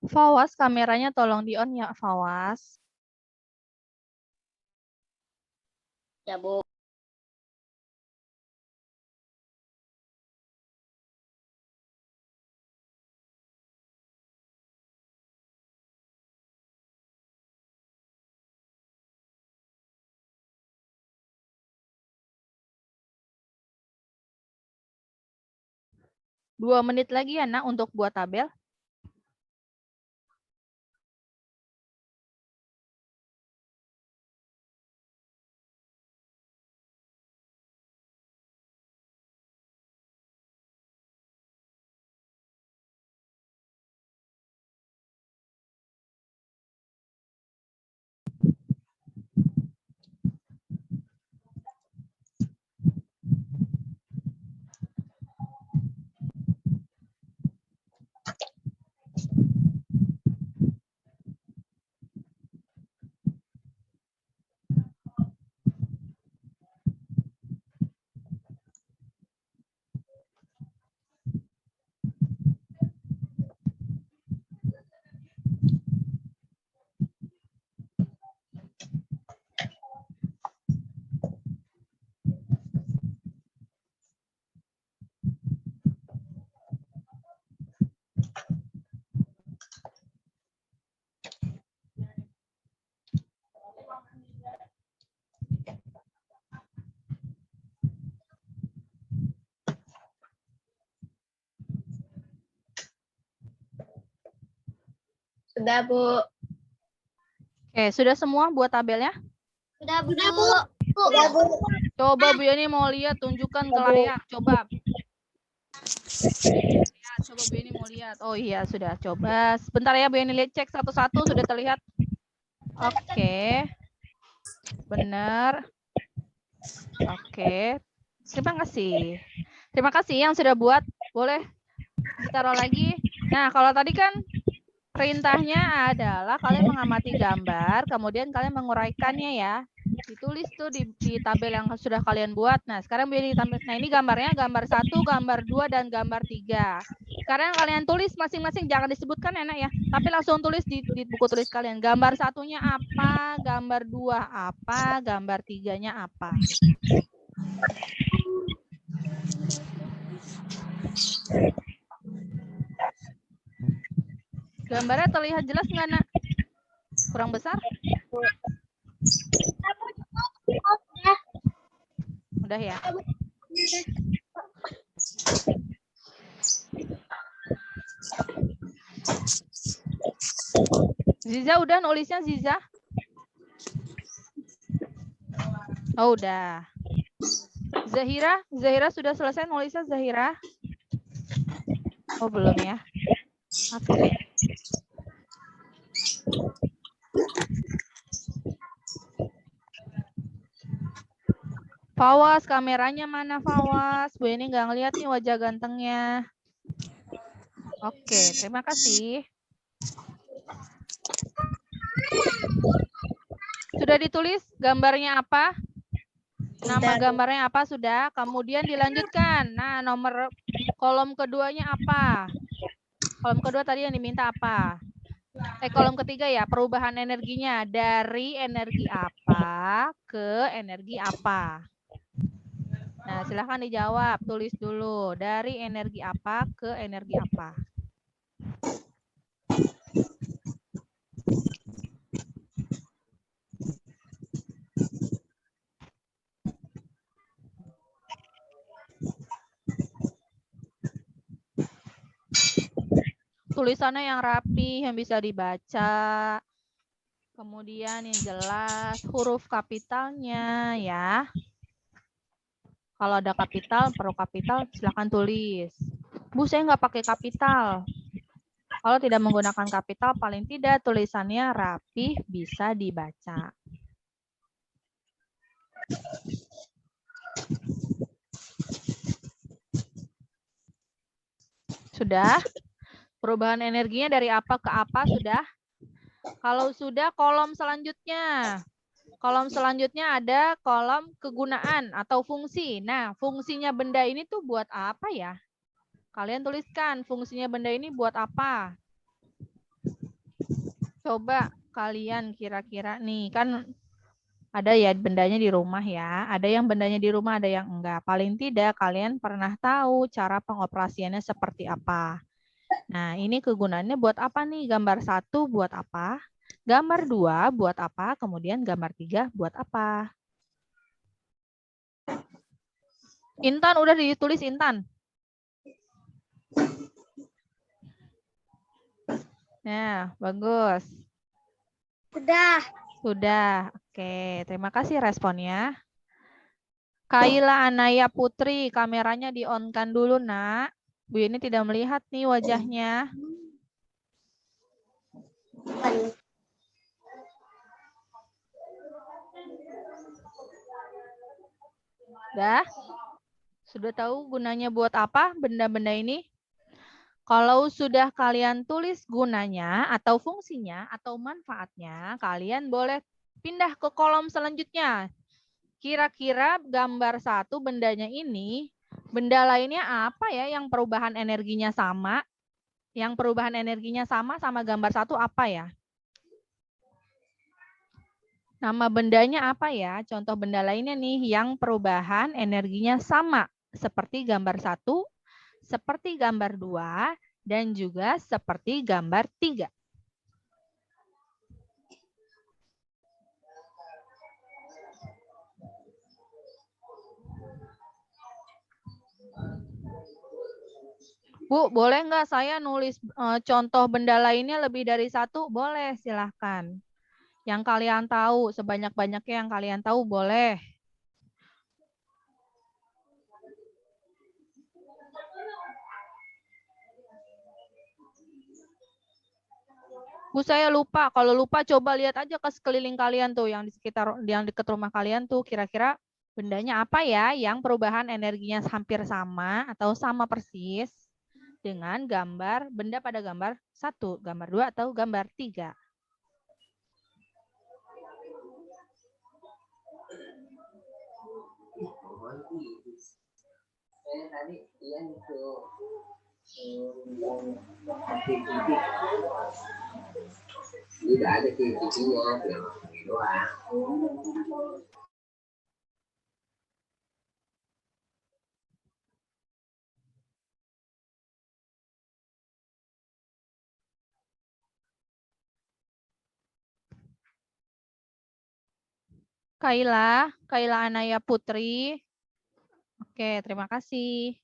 Fawas, kameranya tolong di-on ya, Fawas. Ya, Bu. Dua menit lagi ya, Nak, untuk buat tabel. Sudah, Bu. Oke, sudah semua buat tabelnya? Sudah, Bu. Sudah, Bu. Coba Bu Yani mau lihat, tunjukkan ke layar. Coba. Lihat, coba Bu Yani mau lihat. Oh iya, sudah. Coba. Sebentar ya Bu Yani, lihat, cek satu-satu sudah terlihat. Oke. Benar. Oke. Terima kasih. Terima kasih yang sudah buat. Boleh ditaruh lagi. Nah, kalau tadi kan perintahnya adalah kalian mengamati gambar, kemudian kalian menguraikannya ya. Ditulis tuh di tabel yang sudah kalian buat. Nah, sekarang nah ini gambarnya gambar 1, gambar 2, dan gambar 3. Sekarang kalian tulis masing-masing, jangan disebutkan enak ya, tapi langsung tulis di buku tulis kalian. Gambar 1-nya apa, gambar 2 apa, gambar 3-nya apa. Gambarnya terlihat jelas nggak, Nak? Kurang besar? Udah ya? Ziza udah nulisnya, Ziza? Oh, udah. Zahira sudah selesai nulisnya, Zahira? Oh, belum ya? Oke. Fawas, kameranya mana Fawas? Bu ini nggak ngeliat nih wajah gantengnya. Oke, terima kasih. Sudah ditulis gambarnya apa? Nama gambarnya apa sudah? Kemudian dilanjutkan. Nah, nomor kolom keduanya apa? Kolom kedua tadi yang diminta apa? Kolom ketiga ya, perubahan energinya dari energi apa ke energi apa? Nah, silahkan dijawab. Tulis dulu. Dari energi apa ke energi apa? Tulisannya yang rapi, yang bisa dibaca. Kemudian yang jelas, huruf kapitalnya ya. Kalau ada kapital, perlu kapital, silahkan tulis. Bu, saya nggak pakai kapital. Kalau tidak menggunakan kapital, paling tidak tulisannya rapi, bisa dibaca. Sudah? Perubahan energinya dari apa ke apa sudah? Kalau sudah, kolom selanjutnya. Kolom selanjutnya ada kolom kegunaan atau fungsi. Nah, fungsinya benda ini tuh buat apa ya? Kalian tuliskan fungsinya benda ini buat apa? Coba kalian kira-kira nih, kan ada ya bendanya di rumah ya. Ada yang bendanya di rumah, ada yang enggak. Paling tidak kalian pernah tahu cara pengoperasiannya seperti apa. Nah, ini kegunaannya buat apa nih? Gambar 1 buat apa? Gambar 2 buat apa? Kemudian gambar 3 buat apa? Intan, udah ditulis Intan. Nah, bagus. Sudah. Sudah. Oke, terima kasih responnya. Kaila Anaya Putri, kameranya di-on-kan dulu, Nak. Bu ini tidak melihat nih wajahnya. Dah? Sudah tahu gunanya buat apa benda-benda ini? Kalau sudah kalian tulis gunanya atau fungsinya atau manfaatnya, kalian boleh pindah ke kolom selanjutnya. Kira-kira gambar 1 bendanya ini, benda lainnya apa ya yang perubahan energinya sama? Yang perubahan energinya sama gambar 1 apa ya? Nama bendanya apa ya? Contoh benda lainnya nih yang perubahan energinya sama. Seperti gambar 1, seperti gambar 2, dan juga seperti gambar 3. Bu, boleh nggak saya nulis contoh benda lainnya lebih dari 1? Boleh, silahkan. Yang kalian tahu, sebanyak-banyaknya yang kalian tahu boleh. Bu, saya lupa. Kalau lupa coba lihat aja ke sekeliling kalian tuh, yang di sekitar, yang dekat rumah kalian tuh, kira-kira bendanya apa ya yang perubahan energinya hampir sama atau sama persis dengan gambar benda pada gambar 1, gambar 2, atau gambar 3. Tidak ada titik-titiknya, doang. Kaila Anaya Putri. Oke, terima kasih.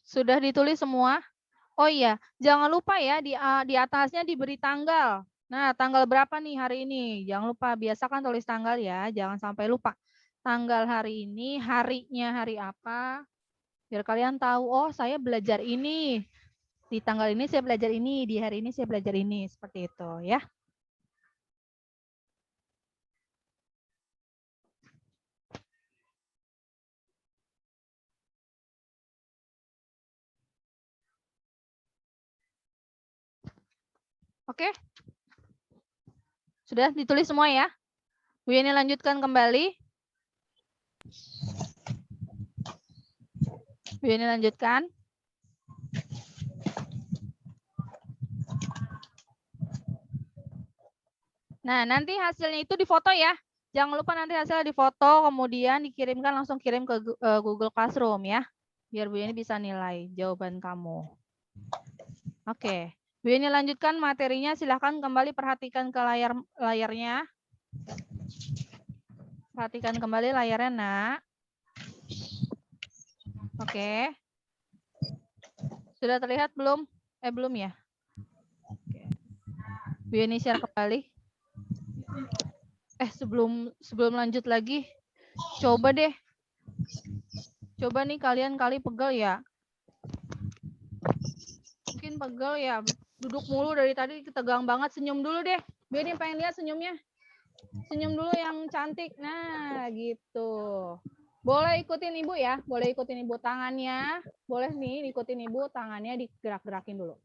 Sudah ditulis semua? Oh iya, jangan lupa ya di atasnya diberi tanggal. Nah, tanggal berapa nih hari ini? Jangan lupa, biasakan tulis tanggal ya, jangan sampai lupa. Tanggal hari ini, harinya hari apa? Biar kalian tahu, oh saya belajar ini. Di tanggal ini saya belajar ini, di hari ini saya belajar ini, seperti itu ya. Oke? Sudah ditulis semua ya? Bu Yeni lanjutkan kembali. Bu Yeni lanjutkan. Nah, nanti hasilnya itu difoto ya. Jangan lupa nanti hasilnya difoto, kemudian dikirimkan, langsung kirim ke Google Classroom ya. Biar Bu Yeni bisa nilai jawaban kamu. Oke. Bu Yeni lanjutkan materinya, silahkan kembali perhatikan ke layarnya. Perhatikan kembali layarnya, Nak. Oke. Sudah terlihat belum? Belum ya? Oke. Bu Yeni share kembali. Sebelum lanjut lagi, coba deh. Coba nih kalian kali pegel ya. Mungkin pegel ya. Duduk mulu dari tadi, tegang banget. Senyum dulu deh. Bu Yeni pengen lihat senyumnya. Senyum dulu yang cantik. Nah, gitu. Boleh ikutin Ibu ya. Boleh ikutin Ibu tangannya. Boleh nih ikutin Ibu tangannya digerak-gerakin dulu.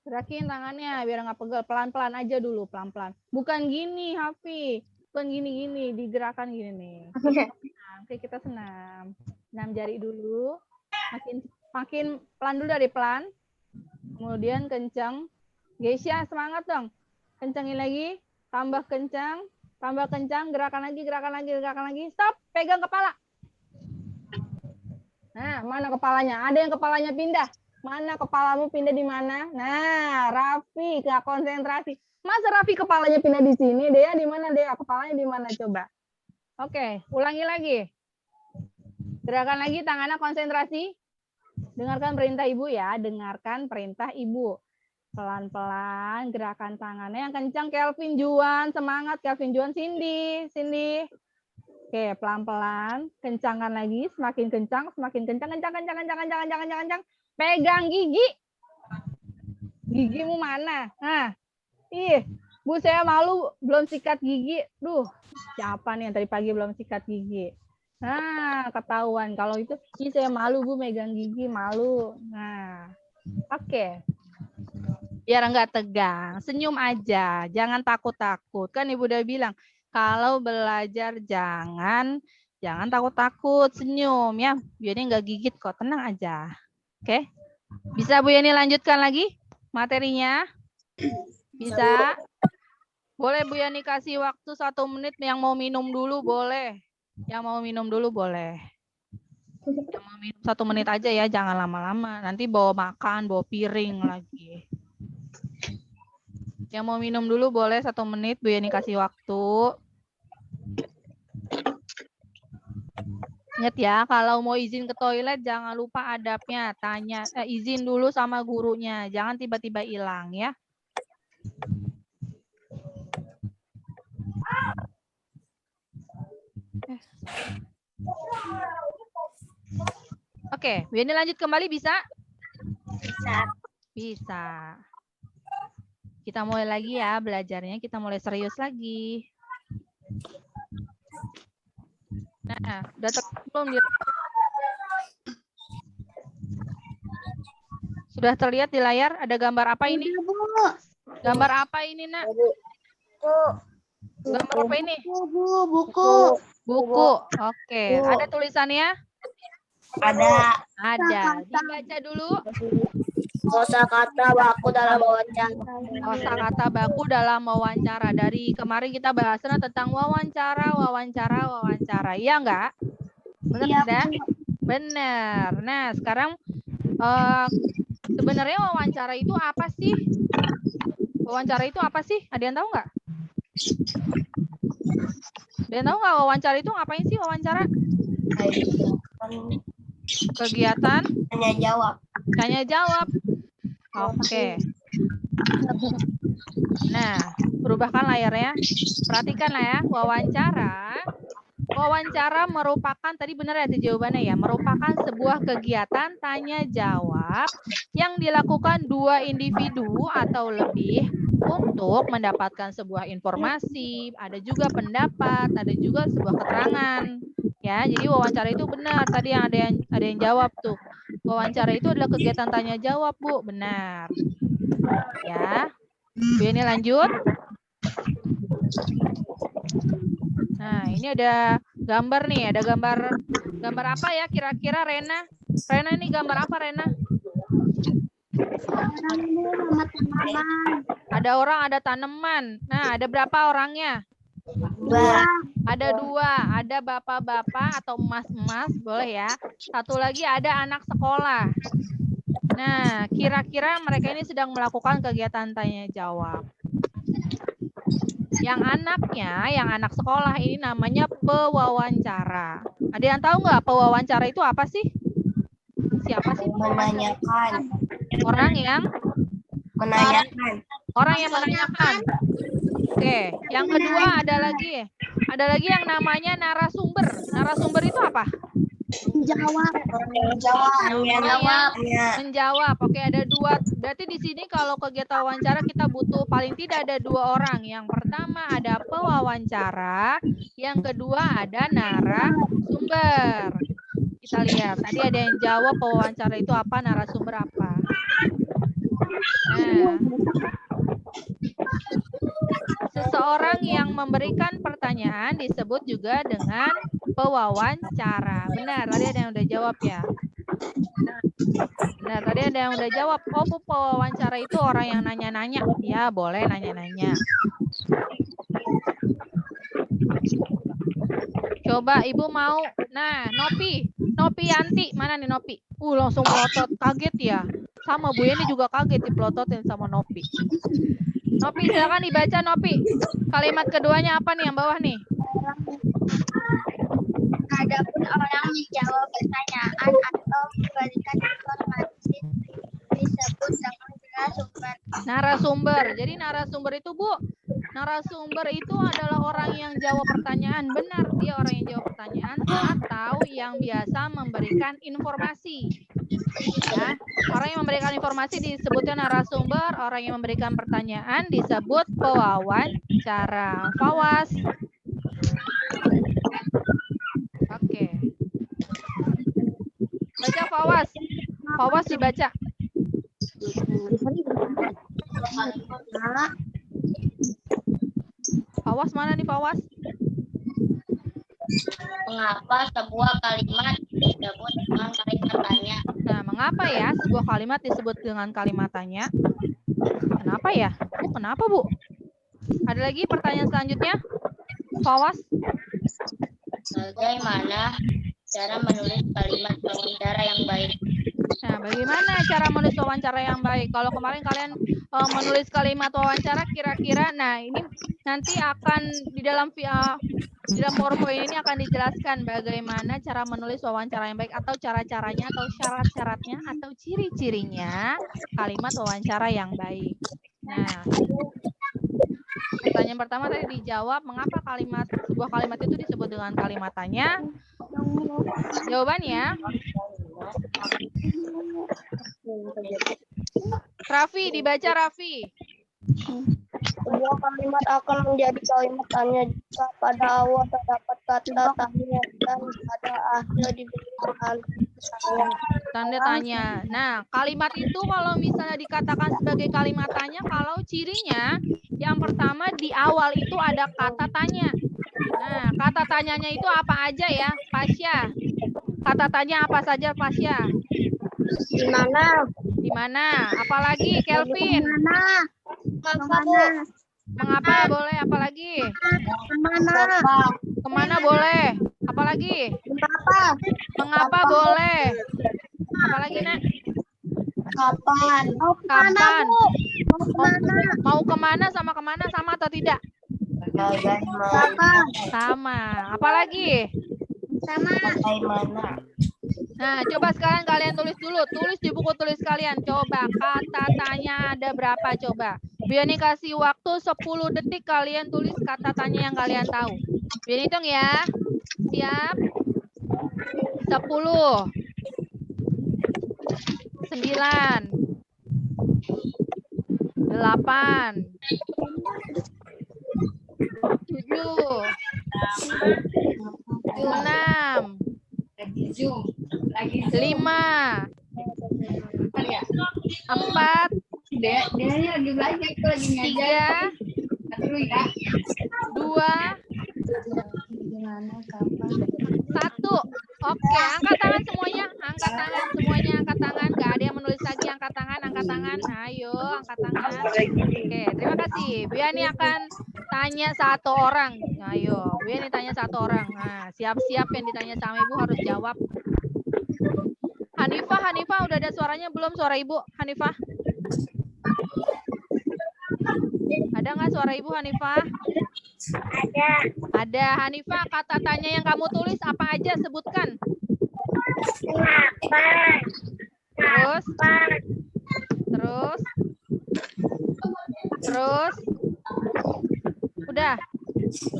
Gerakin tangannya biar nggak pegel. Pelan-pelan aja dulu, pelan-pelan. Bukan gini, Hafi. Bukan gini-gini, digerakkan gini nih. Oke, kita senam. Senam jari dulu. Makin pelan dulu dari pelan. Kemudian kencang. Geisha, semangat dong. Kencangin lagi. Tambah kencang. Tambah kencang. Gerakan lagi, gerakan lagi, gerakan lagi. Stop. Pegang kepala. Nah, mana kepalanya? Ada yang kepalanya pindah. Mana kepalamu pindah di mana? Nah, Raffi, nggak konsentrasi. Masa Raffi kepalanya pindah di sini? Dea di mana? Dea kepalanya di mana? Coba. Oke, ulangi lagi. Gerakan lagi, tangannya konsentrasi. Dengarkan perintah ibu ya. Dengarkan perintah ibu. Pelan-pelan gerakan tangannya yang kencang. Kelvin Juan, semangat Kelvin Juan. Cindy, Cindy. Oke, pelan-pelan, kencangkan lagi, semakin kencang, kencang. Pegang gigi. Gigimu mana? Nah, Bu saya malu belum sikat gigi. Duh, siapa nih yang tadi pagi belum sikat gigi? Nah, ketahuan kalau itu, saya malu Bu megang gigi, malu. Nah, oke. Biar enggak tegang, senyum aja, jangan takut-takut. Kan Ibu udah bilang, kalau belajar jangan takut-takut, senyum ya. Biar enggak gigit kok, tenang aja. Oke. Bisa Bu Yani lanjutkan lagi materinya? Bisa. Boleh Bu Yani kasih waktu 1 menit, yang mau minum dulu boleh. Yang mau minum dulu boleh. Yang mau minum 1 menit aja ya, jangan lama-lama. Nanti bawa makan, bawa piring lagi. Yang mau minum dulu boleh 1 menit, Bu Yani kasih waktu. Ingat ya, kalau mau izin ke toilet jangan lupa adabnya. Tanya, izin dulu sama gurunya. Jangan tiba-tiba hilang ya. Oke, Bu Yani lanjut kembali bisa? Bisa. Bisa. Kita mulai lagi ya belajarnya, kita mulai serius lagi. Nah, udah belum dia? Sudah terlihat di layar? Ada gambar apa ini? Gambar apa ini, Nak? Gambar apa ini? Buku. Buku. Oke. Ada tulisannya? Ada. Ada. Dibaca dulu. Kosakata baku dalam wawancara. Kosakata baku dalam wawancara. Dari kemarin kita bahasnya tentang wawancara. Iya enggak? Benar tidak? Benar. Nah, sekarang sebenarnya wawancara itu apa sih? Wawancara itu apa sih? Ada yang tahu nggak? Ada yang tahu nggak wawancara itu ngapain sih wawancara? Kegiatan? Tanya jawab. Tanya jawab. Oke. Nah, berubahkan layarnya. Perhatikanlah ya, wawancara. Wawancara merupakan, tadi benar ya jawabannya ya, merupakan sebuah kegiatan tanya jawab yang dilakukan 2 individu atau lebih untuk mendapatkan sebuah informasi, ada juga pendapat, ada juga sebuah keterangan. Ya, jadi wawancara itu benar. Tadi yang ada yang jawab tuh. Wawancara itu adalah kegiatan tanya jawab, Bu. Benar. Ya. Bu ini lanjut. Nah, ini ada gambar nih, ada gambar apa ya kira-kira Rena? Rena ini gambar apa Rena? Ada orang, ada tanaman. Nah, ada berapa orangnya? 2. Ada 2, ada bapak-bapak atau emas-emas, boleh ya. Satu lagi ada anak sekolah. Nah, kira-kira mereka ini sedang melakukan kegiatan tanya jawab. Yang anaknya, yang anak sekolah ini namanya pewawancara. Ada yang tahu nggak pewawancara itu apa sih? Siapa sih? Menanyakan. Orang yang Menanyakan. Orang yang menanyakan. Oke, yang kedua ada lagi yang namanya narasumber. Narasumber itu apa? Menjawab. Oke, ada 2. Berarti di sini kalau kegiatan wawancara kita butuh paling tidak ada 2 orang. Yang pertama ada pewawancara, yang kedua ada narasumber. Kita lihat. Tadi ada yang jawab pewawancara itu apa, narasumber apa. Nah. Seseorang yang memberikan pertanyaan disebut juga dengan pewawancara. Benar, tadi ada yang udah jawab ya. Benar, tadi ada yang udah jawab. Oh, Bu, pewawancara itu orang yang nanya-nanya. Ya, boleh nanya-nanya. Coba Ibu mau. Nah, Nopi Yanti. Mana nih Nopi? Langsung melotot. Kaget ya. Sama Bu Yeni juga kaget dipelototin sama Nopi. Nopi, silakan dibaca Nopi. Kalimat keduanya apa nih yang bawah nih? Adapun orang menjawab pertanyaan atau memberikan informasi disebut dengan narasumber. Narasumber. Jadi narasumber itu Bu, narasumber itu adalah orang yang jawab pertanyaan. Benar, dia orang yang jawab pertanyaan atau yang biasa memberikan informasi. Ya, orang yang memberikan informasi disebutnya narasumber, orang yang memberikan pertanyaan disebut pewawancara. Fawas. Oke. Baca Fawas. Fawas dibaca. Fawas mana nih Fawas? Mengapa sebuah kalimat disebut dengan kalimat tanya? Nah, mengapa ya sebuah kalimat disebut dengan kalimat tanya? Kenapa ya? Bu, kenapa Bu? Ada lagi pertanyaan selanjutnya? Fawas? Bagaimana cara menulis kalimat wawancara yang baik? Nah, bagaimana cara menulis wawancara yang baik? Kalau kemarin kalian menulis kalimat wawancara, kira-kira, nah ini nanti akan di dalam PowerPoint ini akan dijelaskan bagaimana cara menulis wawancara yang baik atau cara-caranya atau syarat-syaratnya atau ciri-cirinya kalimat wawancara yang baik. Nah, pertanyaan pertama tadi dijawab, mengapa sebuah kalimat itu disebut dengan kalimat tanya? Jawabannya, Raffi, dibaca Raffi. Sebuah kalimat akan menjadi kalimat tanya jika pada awal terdapat kata tanya dan pada akhir diberi Tanda tanya. Nah, kalimat itu kalau misalnya dikatakan sebagai kalimat tanya, kalau cirinya yang pertama di awal itu ada kata tanya. Nah, kata tanyanya itu apa aja ya, Pasya? Kata tanya apa saja, Pasya? Di mana? Di mana? Apalagi, Kelvin? Mengapa boleh? Apalagi? Kemana boleh? Apalagi? Mengapa boleh? Apalagi, Nak? Kapan? Kapan? Mau kemana sama atau tidak? Sama. Apalagi? Sama. Bagaimana? Nah, coba sekarang kalian tulis dulu. Tulis di buku tulis kalian. Coba kata tanya ada berapa coba. Biar nih kasih waktu 10 detik kalian tulis kata tanya yang kalian tahu. Biar hitung ya. Siap? 10. 9. 8. 7. 6. 5. 4. 1. Oke, angkat tangan semuanya. Angkat tangan semuanya, angkat tangan. Nggak ada yang menulis lagi, angkat tangan, angkat tangan. Ayo, angkat tangan. Oke, terima kasih. Bu Yani akan tanya satu orang. Ayo, Bu Yani tanya satu orang. Nah, siap-siap yang ditanya sama Ibu harus jawab. Hanifah udah ada suaranya belum, suara Ibu? Hanifah? Ada nggak suara Ibu Hanifah? Ada. Hanifah, kata tanya yang kamu tulis apa aja, sebutkan. Terus. Udah.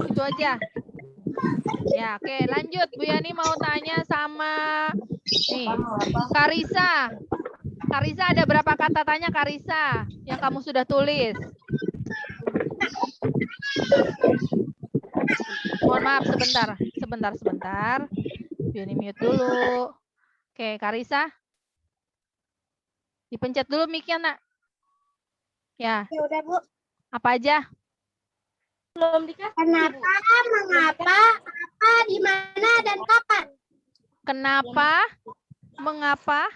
Itu aja. Ya, oke, lanjut. Bu Yani mau tanya sama nih, Karisa. Karisa, ada berapa kata tanya Karisa yang kamu sudah tulis? Mohon maaf, sebentar. Bu Yani mute dulu. Oke, Karisa. Dipencet dulu mic-nya, Nak. Ya. Ya udah, Bu. Apa aja? Kenapa, mengapa, apa, di mana, dan kapan? Kenapa? Mengapa?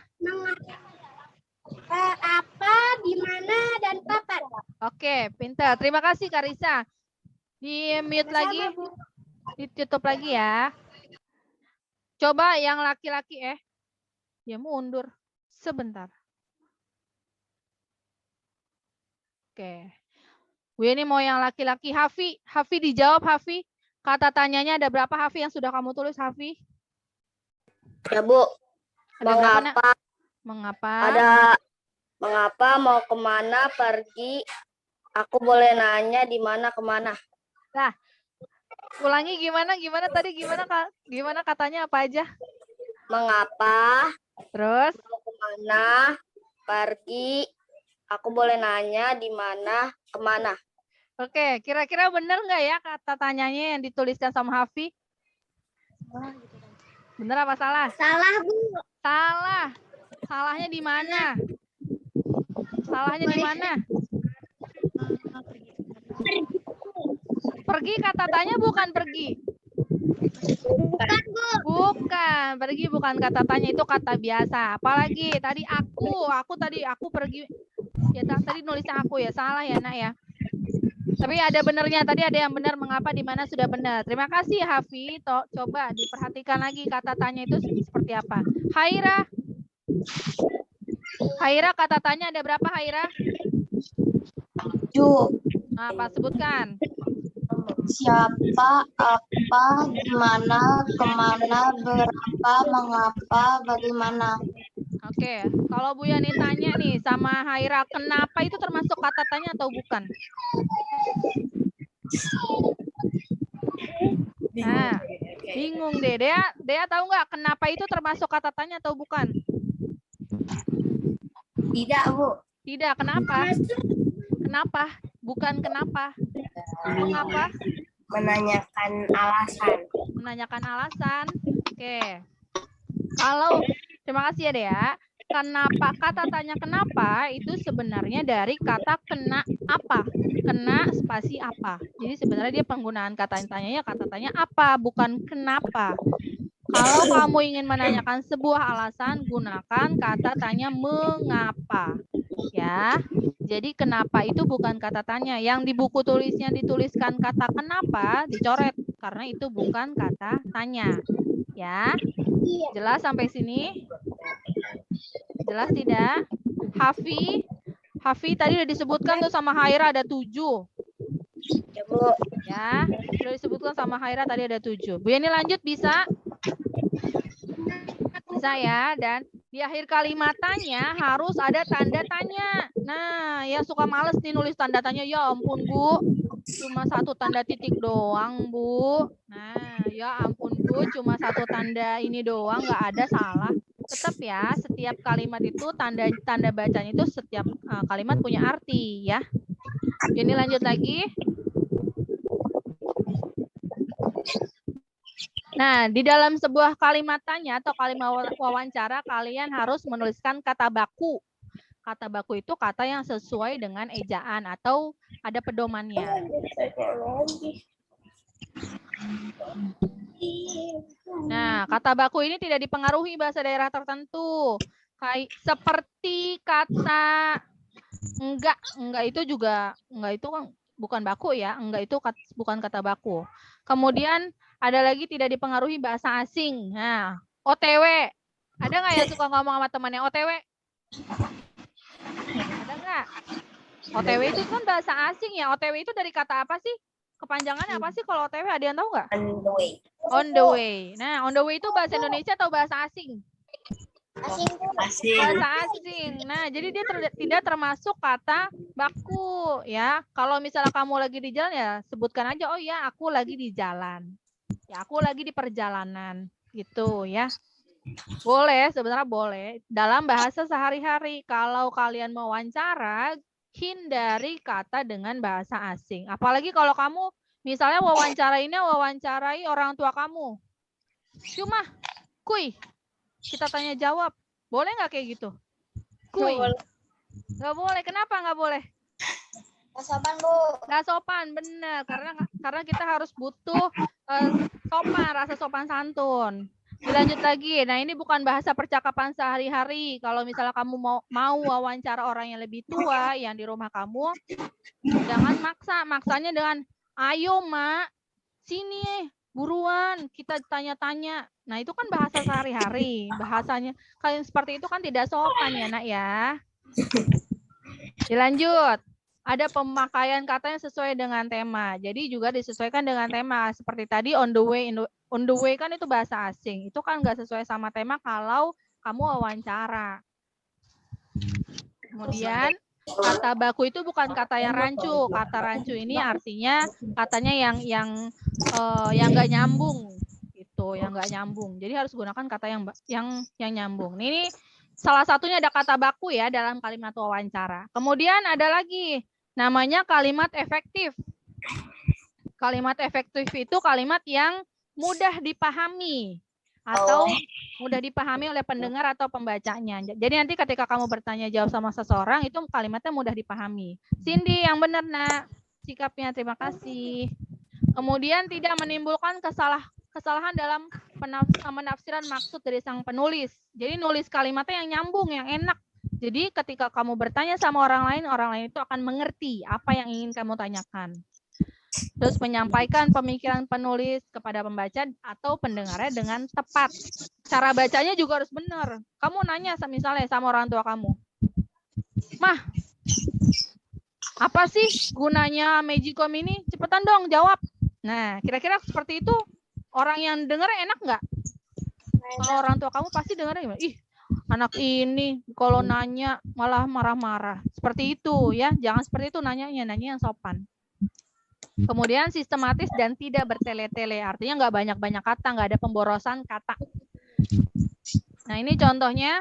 Apa, di mana, dan kapan? Oke, pintar. Terima kasih Karisa. Di mute lagi. Ditutup lagi ya. Coba yang laki-laki ya mundur sebentar. Oke. Bu ini mau yang laki-laki. Hafi dijawab Hafi. Kata tanyanya ada berapa Hafi yang sudah kamu tulis Hafi? Ya Bu, Ada berapa, Nak? mengapa, Mengapa? mengapa, mau kemana, pergi, aku boleh nanya di mana, kemana. Nah, ulangi gimana tadi gimana katanya apa aja? Mengapa, Terus mau kemana, pergi, aku boleh nanya di mana, kemana. oke, kira-kira benar nggak ya kata tanyanya yang dituliskan sama Hafi? Benar apa salah? Salah Bu. Salah. Salahnya di mana? Salahnya di mana? Pergi kata tanya bukan pergi. Bukan Bu. Bukan, pergi bukan kata tanya, itu kata biasa. Apalagi tadi aku pergi. Ya tadi nulisnya aku ya, salah ya Nak ya. Tapi ada benernya, tadi ada yang benar, mengapa, di mana sudah benar. Terima kasih Hafi. Coba diperhatikan lagi kata tanya itu seperti apa. Haira kata tanya ada berapa Haira? 7. Apa sebutkan? Siapa, apa, gimana, kemana, berapa, mengapa, bagaimana. Oke, kalau Bu Yani tanya nih sama Haira, kenapa itu termasuk kata tanya atau bukan? Nah, bingung deh. Dea tahu nggak kenapa itu termasuk kata tanya atau bukan? Tidak Bu. Tidak, kenapa? Kenapa? Bukan kenapa. Mengapa? Menanyakan alasan. Menanyakan alasan. Oke. Terima kasih ya Dea. Kenapa, kata tanya kenapa itu sebenarnya dari kata kena apa. Kena spasi apa. Jadi sebenarnya dia penggunaan kata tanyanya kata tanya apa, bukan kenapa. Kalau kamu ingin menanyakan sebuah alasan, gunakan kata tanya mengapa. Ya. Jadi kenapa itu bukan kata tanya. Yang di buku tulisnya dituliskan kata kenapa, dicoret. Karena itu bukan kata tanya. Ya. Jelas sampai sini? Jelas tidak? Hafi tadi udah disebutkan tuh sama Haira ada 7. Ya Bu. Ya, sudah disebutkan sama Haira tadi ada 7. Bu Yani lanjut bisa? Bisa ya, dan di akhir kalimat tanya harus ada tanda tanya. Nah, yang suka males nih nulis tanda tanya, ya ampun Bu, cuma 1 tanda titik doang Bu. Nah, ya ampun Bu, cuma 1 tanda ini doang, nggak ada, salah. Tetap ya, setiap kalimat itu tanda bacanya itu setiap kalimat punya arti ya. Ini lanjut lagi. Nah, di dalam sebuah kalimat tanya atau kalimat wawancara, kalian harus menuliskan kata baku. Kata baku itu kata yang sesuai dengan ejaan atau ada pedomannya. Nah, kata baku ini tidak dipengaruhi bahasa daerah tertentu. Seperti kata enggak itu juga, enggak itu kan bukan baku ya, enggak itu bukan kata baku. Kemudian ada lagi tidak dipengaruhi bahasa asing. Nah, OTW. Ada nggak yang suka ngomong sama temannya OTW? Ada nggak? OTW itu kan bahasa asing ya. OTW itu dari kata apa sih? Kepanjangannya apa sih kalau OTW? Ada yang tahu nggak? On the way. On the way. Nah, on the way itu bahasa Indonesia atau bahasa asing? Asing. Bahasa asing. Nah, jadi dia tidak termasuk kata baku ya. Kalau misalnya kamu lagi di jalan ya sebutkan aja, oh ya aku lagi di jalan. Ya aku lagi di perjalanan gitu ya. Boleh, sebenarnya boleh. Dalam bahasa sehari-hari kalau kalian mau wawancara, hindari kata dengan bahasa asing. Apalagi kalau kamu misalnya wawancarai orang tua kamu. Cuma kuy. Kita tanya jawab, boleh nggak kayak gitu? Kuy. Nggak boleh. Kenapa nggak boleh? Nggak sopan, Bu. Nggak sopan, bener. Karena kita harus butuh sopan, rasa sopan santun. Dilanjut lagi. Nah, ini bukan bahasa percakapan sehari-hari. Kalau misalnya kamu mau wawancara orang yang lebih tua yang di rumah kamu, jangan maksa. Maksanya dengan, ayo Mak, sini buruan, kita tanya-tanya. Nah, itu kan bahasa sehari-hari. Bahasanya kalian seperti itu kan tidak sopan ya, Nak ya. Dilanjut. Ada pemakaian kata yang sesuai dengan tema. Jadi juga disesuaikan dengan tema. Seperti tadi on the way kan itu bahasa asing. Itu kan nggak sesuai sama tema kalau kamu wawancara. Kemudian kata baku itu bukan kata yang rancu. Kata rancu ini artinya katanya yang nggak nyambung. Gitu, yang nggak nyambung. Jadi harus gunakan kata yang nyambung. Ini salah satunya ada kata baku ya dalam kalimat wawancara. Kemudian ada lagi namanya kalimat efektif. Kalimat efektif itu kalimat yang mudah dipahami atau mudah dipahami oleh pendengar atau pembacanya. Jadi nanti ketika kamu bertanya jawab sama seseorang itu kalimatnya mudah dipahami. Cindy yang benar Nak sikapnya, terima kasih. Kemudian tidak menimbulkan kesalahan dalam penafsiran maksud dari sang penulis. Jadi nulis kalimatnya yang nyambung, yang enak. Jadi ketika kamu bertanya sama orang lain itu akan mengerti apa yang ingin kamu tanyakan. Terus menyampaikan pemikiran penulis kepada pembaca atau pendengarnya dengan tepat. Cara bacanya juga harus benar. Kamu nanya misalnya sama orang tua kamu, Mah, apa sih gunanya Magicom ini? Cepetan dong jawab. Nah, kira-kira seperti itu orang yang dengar enak nggak? Kalau orang tua kamu pasti dengarnya gimana? Ih, anak ini kalau nanya malah marah-marah. Seperti itu ya, jangan seperti itu nanya yang sopan. Kemudian sistematis dan tidak bertele-tele, artinya nggak banyak-banyak kata, nggak ada pemborosan kata. Nah ini contohnya.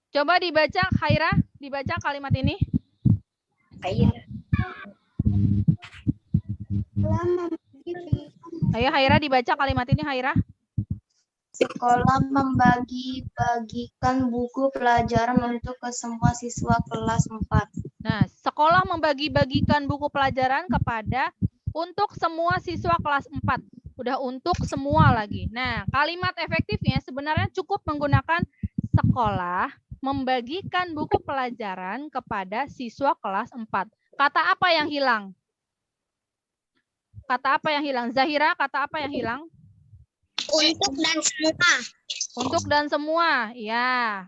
Coba dibaca, Haira, dibaca kalimat ini. Ayo Haira dibaca kalimat ini, Haira. Sekolah membagi-bagikan buku pelajaran untuk ke semua siswa kelas 4. Nah, sekolah membagi-bagikan buku pelajaran untuk semua siswa kelas 4. Udah untuk semua lagi. Nah, kalimat efektifnya sebenarnya cukup menggunakan sekolah membagikan buku pelajaran kepada siswa kelas 4. Kata apa yang hilang? Kata apa yang hilang? Zahira, kata apa yang hilang? Untuk dan semua. Untuk dan semua, ya.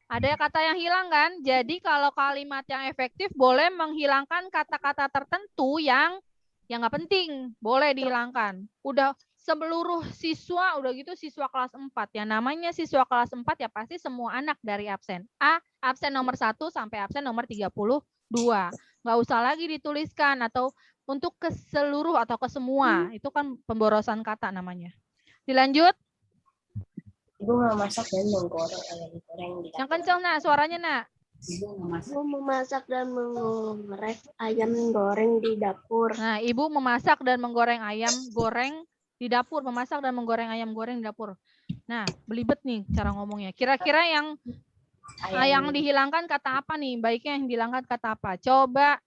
Ada kata yang hilang kan? Jadi kalau kalimat yang efektif boleh menghilangkan kata-kata tertentu yang nggak penting, boleh dihilangkan. Udah seluruh siswa, udah gitu siswa kelas 4. Yang namanya siswa kelas 4 ya pasti semua anak dari absen A, absen nomor 1 sampai absen nomor 32. Nggak usah lagi dituliskan atau untuk ke seluruh atau ke semua. Itu kan pemborosan kata namanya. Dilanjut. Ibu memasak dan menggoreng ayam goreng di dapur. Yang kencang Nak, suaranya Nak. Ibu memasak dan menggoreng ayam goreng di dapur. Nah, Ibu memasak dan menggoreng ayam goreng di dapur. Memasak dan menggoreng ayam goreng di dapur. Nah, belibet nih cara ngomongnya. Kira-kira yang dihilangkan kata apa nih? Baiknya yang dihilangkan kata apa? Coba.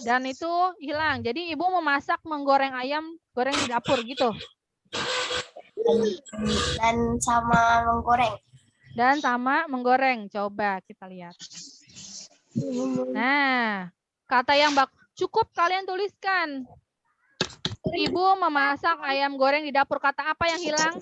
Dan itu hilang. Jadi Ibu memasak menggoreng ayam goreng di dapur gitu. Dan sama menggoreng. Dan sama menggoreng. Coba kita lihat. Nah, kata yang cukup kalian tuliskan. Ibu memasak ayam goreng di dapur. Kata apa yang hilang?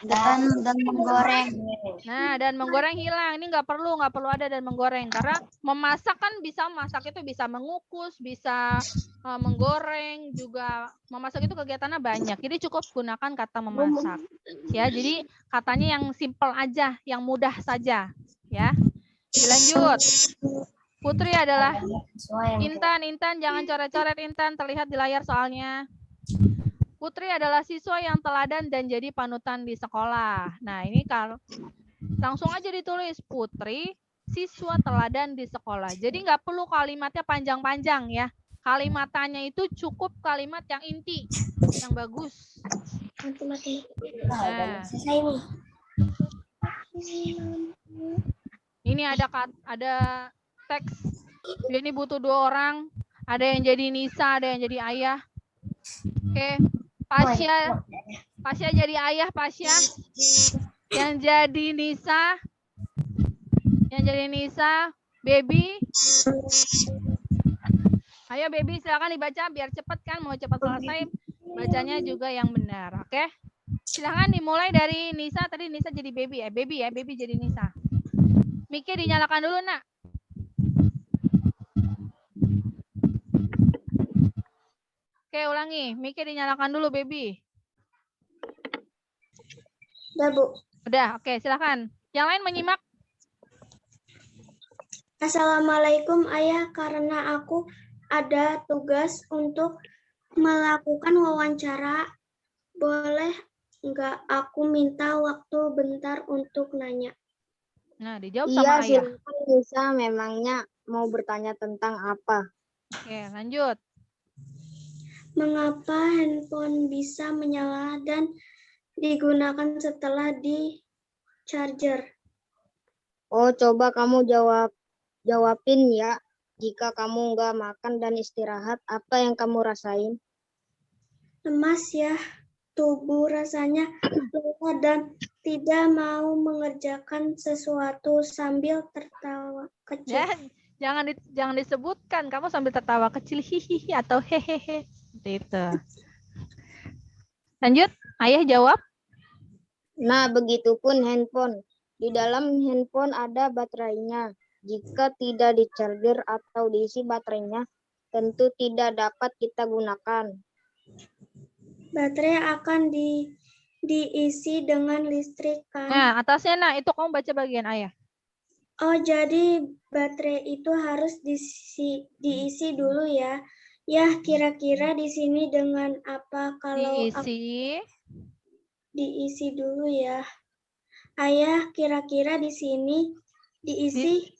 Dan menggoreng. Nah, dan menggoreng hilang. Ini nggak perlu ada dan menggoreng. Karena memasak kan bisa, masak itu bisa mengukus, bisa menggoreng, juga memasak itu kegiatannya banyak. Jadi cukup gunakan kata memasak. Ya, jadi katanya yang simple aja, yang mudah saja. Ya, dilanjut. Putri adalah Intan jangan coret-coret Intan, terlihat di layar soalnya. Putri adalah siswa yang teladan dan jadi panutan di sekolah. Nah, ini kalau langsung aja ditulis Putri, siswa teladan di sekolah. Jadi nggak perlu kalimatnya panjang-panjang ya. Kalimatannya itu cukup kalimat yang inti, yang bagus. Nah. Ini ada teks. Ini butuh 2 orang. Ada yang jadi Nisa, ada yang jadi ayah. Oke. Pasya jadi ayah, Pasya. Yang jadi Nisa. Baby. Ayo Baby, silakan dibaca biar cepat kan, mau cepat selesai. Bacanya juga yang benar, oke? Silakan dimulai dari Nisa. Tadi Nisa jadi Baby ya, Baby jadi Nisa. Mic dinyalakan dulu, Nak. Oke, ulangi. Mic dinyalakan dulu, Baby. Udah, Bu. Udah, oke, silakan. Yang lain menyimak. Assalamualaikum Ayah, karena aku ada tugas untuk melakukan wawancara. Boleh nggak aku minta waktu bentar untuk nanya? Nah, dijawab sama ayah. Iya, silakan Nisa. Memangnya mau bertanya tentang apa? Oke, lanjut. Mengapa handphone bisa menyala dan digunakan setelah di charger? Oh, coba kamu jawabin ya. Jika kamu nggak makan dan istirahat, apa yang kamu rasain? Lemas ya, tubuh rasanya lelah dan tidak mau mengerjakan sesuatu sambil tertawa kecil. Jangan disebutkan kamu sambil tertawa kecil hihihi atau hehehe. Seperti itu. Lanjut, ayah jawab. Nah, begitupun handphone. Di dalam handphone ada baterainya. Jika tidak di-charger atau diisi baterainya, tentu tidak dapat kita gunakan. Baterai akan diisi dengan listrik kan? Nah, atasnya nah, itu kamu baca bagian ayah. Oh, jadi baterai itu harus diisi dulu ya. Ya, kira-kira di sini dengan apa kalau diisi dulu ya. Ayah, kira-kira di sini diisi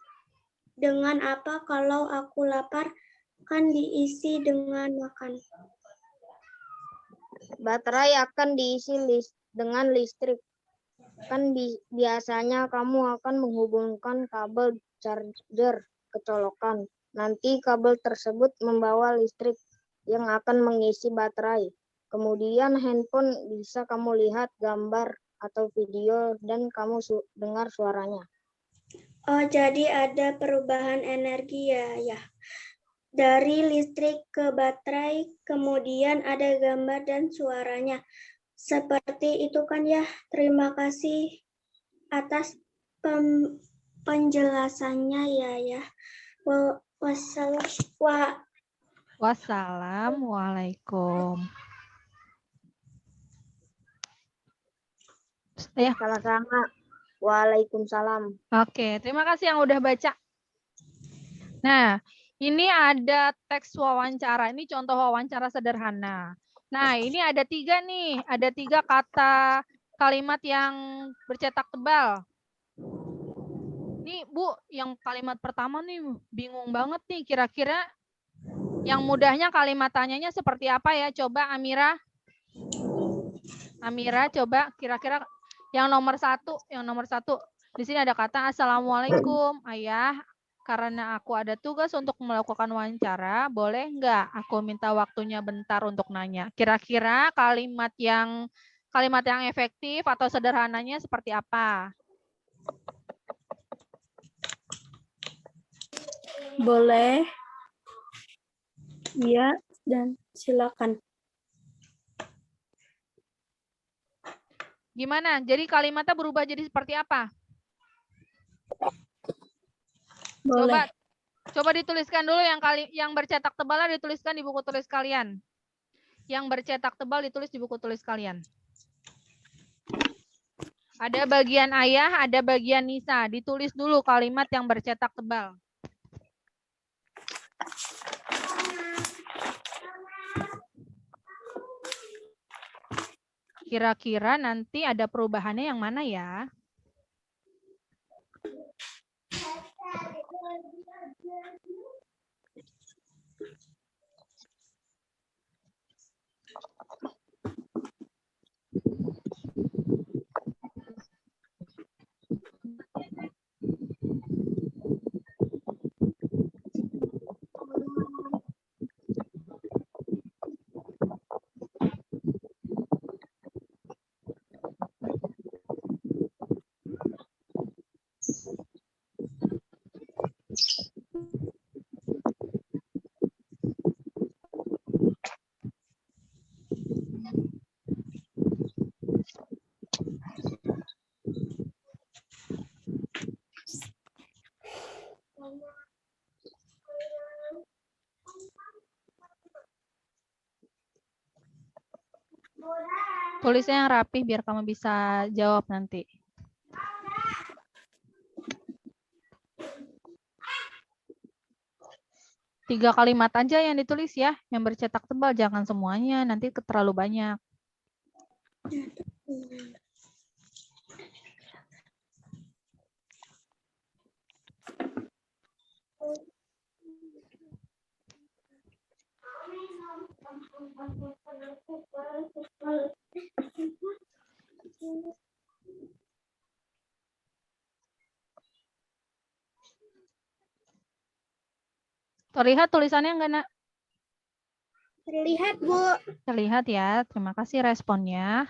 dengan apa kalau aku lapar? Kan diisi dengan makan. Baterai akan diisi dengan listrik. Kan biasanya kamu akan menghubungkan kabel charger ke colokan. Nanti kabel tersebut membawa listrik yang akan mengisi baterai. Kemudian handphone bisa kamu lihat gambar atau video dan kamu dengar suaranya. Oh, jadi ada perubahan energi ya. Dari listrik ke baterai, kemudian ada gambar dan suaranya. Seperti itu kan ya. Terima kasih atas penjelasannya ya. Wassalamualaikum. Ya. Sama-sama. Waalaikumsalam. Oke, terima kasih yang udah baca. Nah, ini ada teks wawancara. Ini contoh wawancara sederhana. Nah, ini ada 3 nih. Ada 3 kata kalimat yang bercetak tebal. Nih, Bu, yang kalimat pertama nih bingung banget nih. Kira-kira yang mudahnya kalimat tanyanya seperti apa ya? Coba Amira. Amira, coba kira-kira yang nomor 1. Di sini ada kata Assalamualaikum, Ayah. Karena aku ada tugas untuk melakukan wawancara, boleh nggak aku minta waktunya bentar untuk nanya? Kira-kira kalimat yang efektif atau sederhananya seperti apa? Boleh. Iya, dan silakan. Gimana? Jadi kalimatnya berubah jadi seperti apa? Boleh. Coba dituliskan dulu yang bercetak tebal dituliskan di buku tulis kalian. Yang bercetak tebal ditulis di buku tulis kalian. Ada bagian ayah, ada bagian Nisa. Ditulis dulu kalimat yang bercetak tebal. Kira-kira nanti ada perubahannya yang mana ya? Tulisnya yang rapih biar kamu bisa jawab nanti. Tiga kalimat aja yang ditulis ya, yang bercetak tebal, jangan semuanya, nanti terlalu banyak. Terlihat tulisannya enggak, Nak? Terlihat, Bu. Terlihat ya, terima kasih responnya.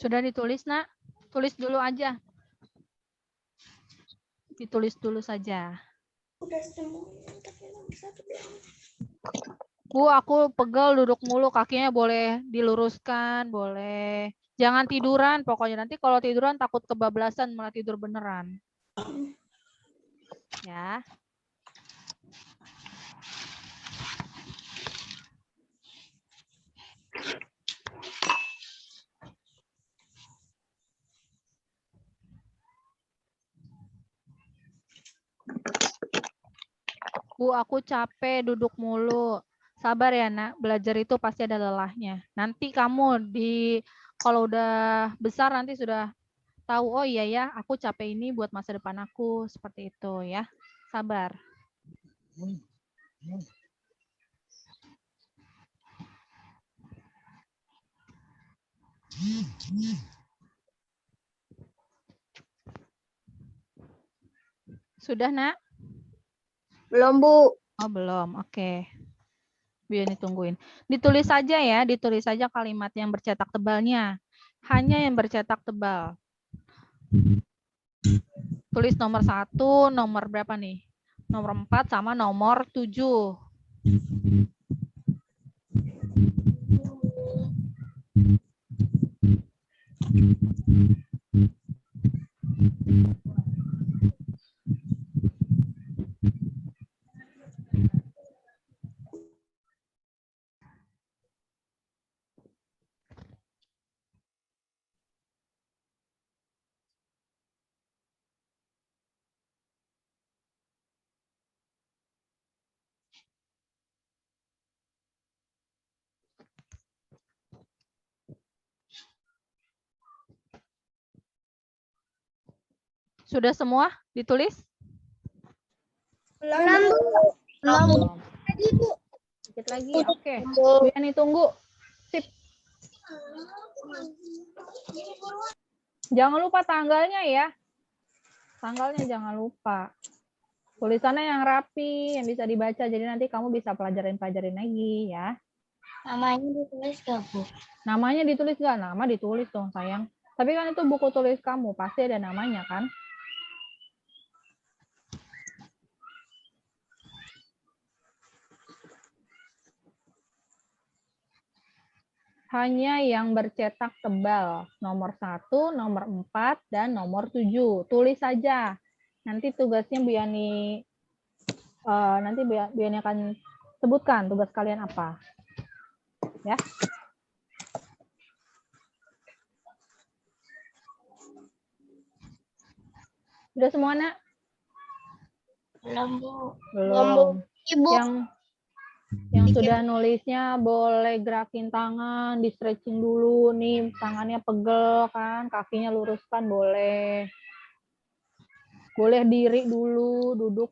Sudah ditulis, Nak? Tulis dulu aja. Ditulis dulu saja. Udah semua, tapi nomor 1 belum. Bu, aku pegel duduk mulu, kakinya boleh diluruskan, boleh. Jangan tiduran, pokoknya nanti kalau tiduran takut kebablasan, malah tidur beneran. Ya. Bu, aku capek duduk mulu. Sabar ya, Nak. Belajar itu pasti ada lelahnya. Nanti kamu kalau udah besar nanti sudah tahu, oh iya ya, aku capek ini buat masa depan aku. Seperti itu ya. Sabar. Sudah, Nak? Belum, Bu. Oh, belum. Oke. Biar ditungguin. Ditulis saja ya, ditulis saja kalimat yang bercetak tebalnya. Hanya yang bercetak tebal. Tulis nomor 1, nomor berapa nih? Nomor 4 sama nomor 7. Sudah semua ditulis? Belum, Bu. Belum. Tadi, Bu. Sedikit lagi, oke. Biar tunggu. Sip. Jangan lupa tanggalnya ya. Tanggalnya jangan lupa. Tulisannya yang rapi, yang bisa dibaca. Jadi nanti kamu bisa pelajarin lagi ya. Namanya ditulis gak, Bu? Namanya ditulis nggak? Nama ditulis dong, sayang. Tapi kan itu buku tulis kamu, pasti ada namanya kan? Hanya yang bercetak tebal. Nomor 1, nomor 4, dan nomor 7. Tulis saja. Nanti tugasnya Bu Yani, nanti Bu Yani akan sebutkan tugas kalian apa. Ya. Sudah semua, Nak? Belum, Bu. Belum. Ibu. Yang sudah nulisnya boleh gerakin tangan, di stretching dulu nih, tangannya pegel kan, kakinya luruskan boleh. Boleh diri dulu, duduk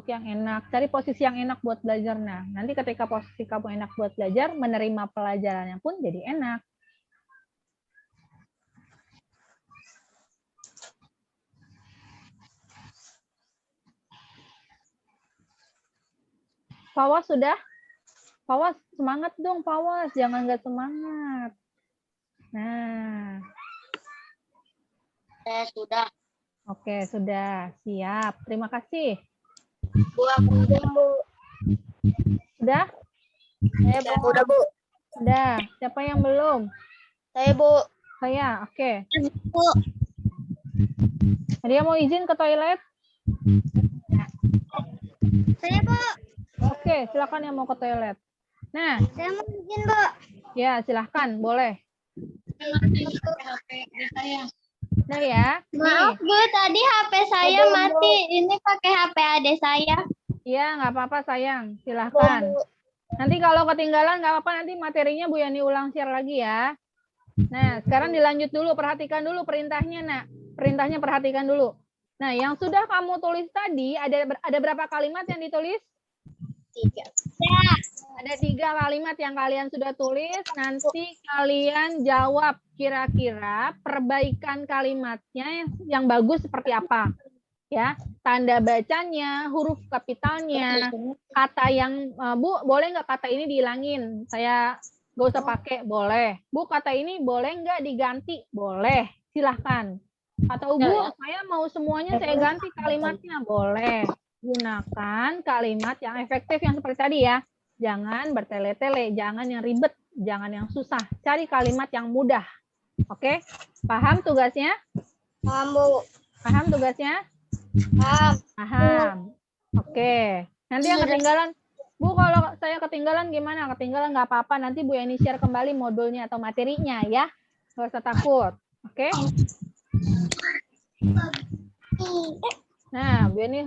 yang enak. Cari posisi yang enak buat belajar. Nah, nanti ketika posisi kamu enak buat belajar, menerima pelajarannya pun jadi enak. Fawas sudah? Fawas, semangat dong Fawas, jangan nggak semangat. Nah, Saya sudah. oke, sudah. Siap. Terima kasih. Bu, aku belum, Bu. Sudah? Udah, Bu. Sudah. Siapa yang belum? Saya, Bu. Saya. Oke. Bu. Dia mau izin ke toilet? Saya, Bu. Oke, silakan yang mau ke toilet. Nah, Saya mau izin, Bu. ya silahkan, boleh. Nah ya, Maaf Bu, tadi HP saya mati. Ini pakai HP adik saya. iya nggak apa-apa sayang, silahkan. Nanti kalau ketinggalan nggak apa-apa, nanti materinya Bu Yani ulang share lagi ya. Nah, sekarang dilanjut dulu, perhatikan dulu perintahnya, Nak. Perintahnya perhatikan dulu. Nah, yang sudah kamu tulis tadi, ada berapa kalimat yang ditulis? 3. Ada 3 kalimat yang kalian sudah tulis. Nanti kalian jawab kira-kira perbaikan kalimatnya yang bagus seperti apa. Ya, tanda bacanya, huruf kapitalnya, kata yang Bu, boleh nggak kata ini dihilangin? Saya nggak usah pakai, boleh. Bu, kata ini boleh nggak diganti? Boleh, silahkan. Atau Bu, saya mau semuanya saya ganti kalimatnya, boleh. Gunakan kalimat yang efektif yang seperti tadi ya. Jangan bertele-tele, jangan yang ribet, jangan yang susah. Cari kalimat yang mudah. Oke? Paham tugasnya? Paham, Bu. Paham tugasnya? Paham. Paham. Oke. Nanti yang ketinggalan, Bu, kalau saya ketinggalan gimana? Ketinggalan nggak apa-apa. Nanti Bu Yani share kembali modulnya atau materinya ya. Nggak usah takut. Oke? Nah, Bu Yani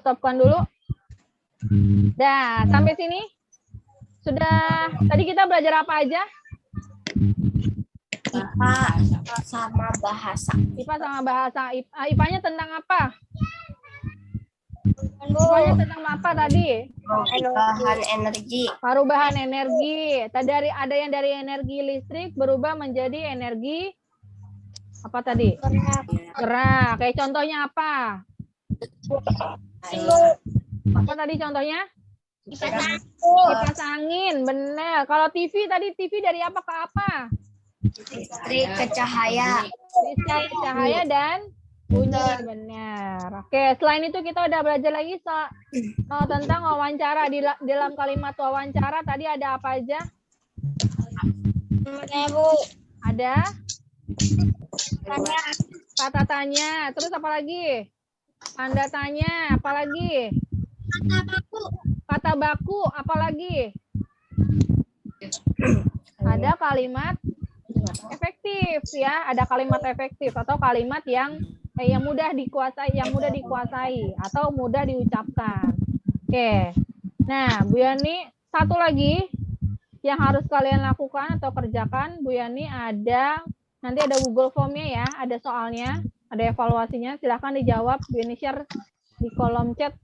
stopkan dulu. Dah, sampai sini. Sudah, tadi kita belajar apa aja? IPA sama bahasa. IPA sama bahasa. IPA-nya tentang apa? IPA-nya tentang apa tadi? Perubahan energi. Perubahan energi. Tadi ada yang dari energi listrik berubah menjadi energi apa tadi? Gerak. Kayak contohnya apa? Apa tadi contohnya? Kipas angin, benar. Kalau TV tadi, TV dari apa ke apa? Listrik ke cahaya. Listrik, cahaya, dan bunyi, benar. Oke, selain itu kita udah belajar lagi tentang wawancara. Di dalam kalimat wawancara tadi ada apa aja? Ada kata tanya, terus apa lagi? Tanda tanya, apa lagi? Kata baku, apa lagi? Ada kalimat efektif ya, ada kalimat efektif atau kalimat yang mudah dikuasai, atau mudah diucapkan. Oke. Nah, Bu Yani, satu lagi yang harus kalian lakukan atau kerjakan, Bu Yani, nanti ada Google Form-nya ya, ada soalnya, ada evaluasinya, silahkan dijawab. Bu Yani share di kolom chat.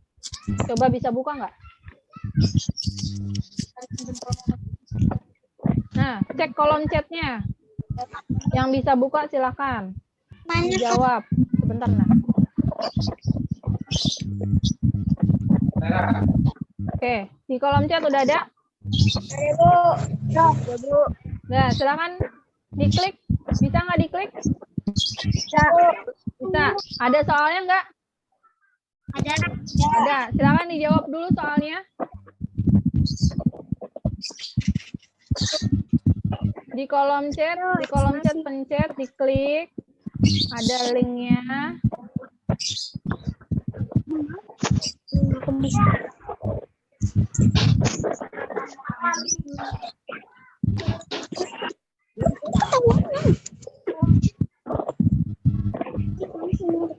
Coba bisa buka nggak? Nah, cek kolom chatnya. Yang bisa buka silakan. Jawab. Sebentar, nah. Oke, di kolom chat udah ada? Nah, silakan diklik. Bisa nggak diklik? Bisa. Ada soalnya nggak? Ada. Silakan dijawab dulu soalnya. Di kolom chat pencet, diklik. Ada linknya.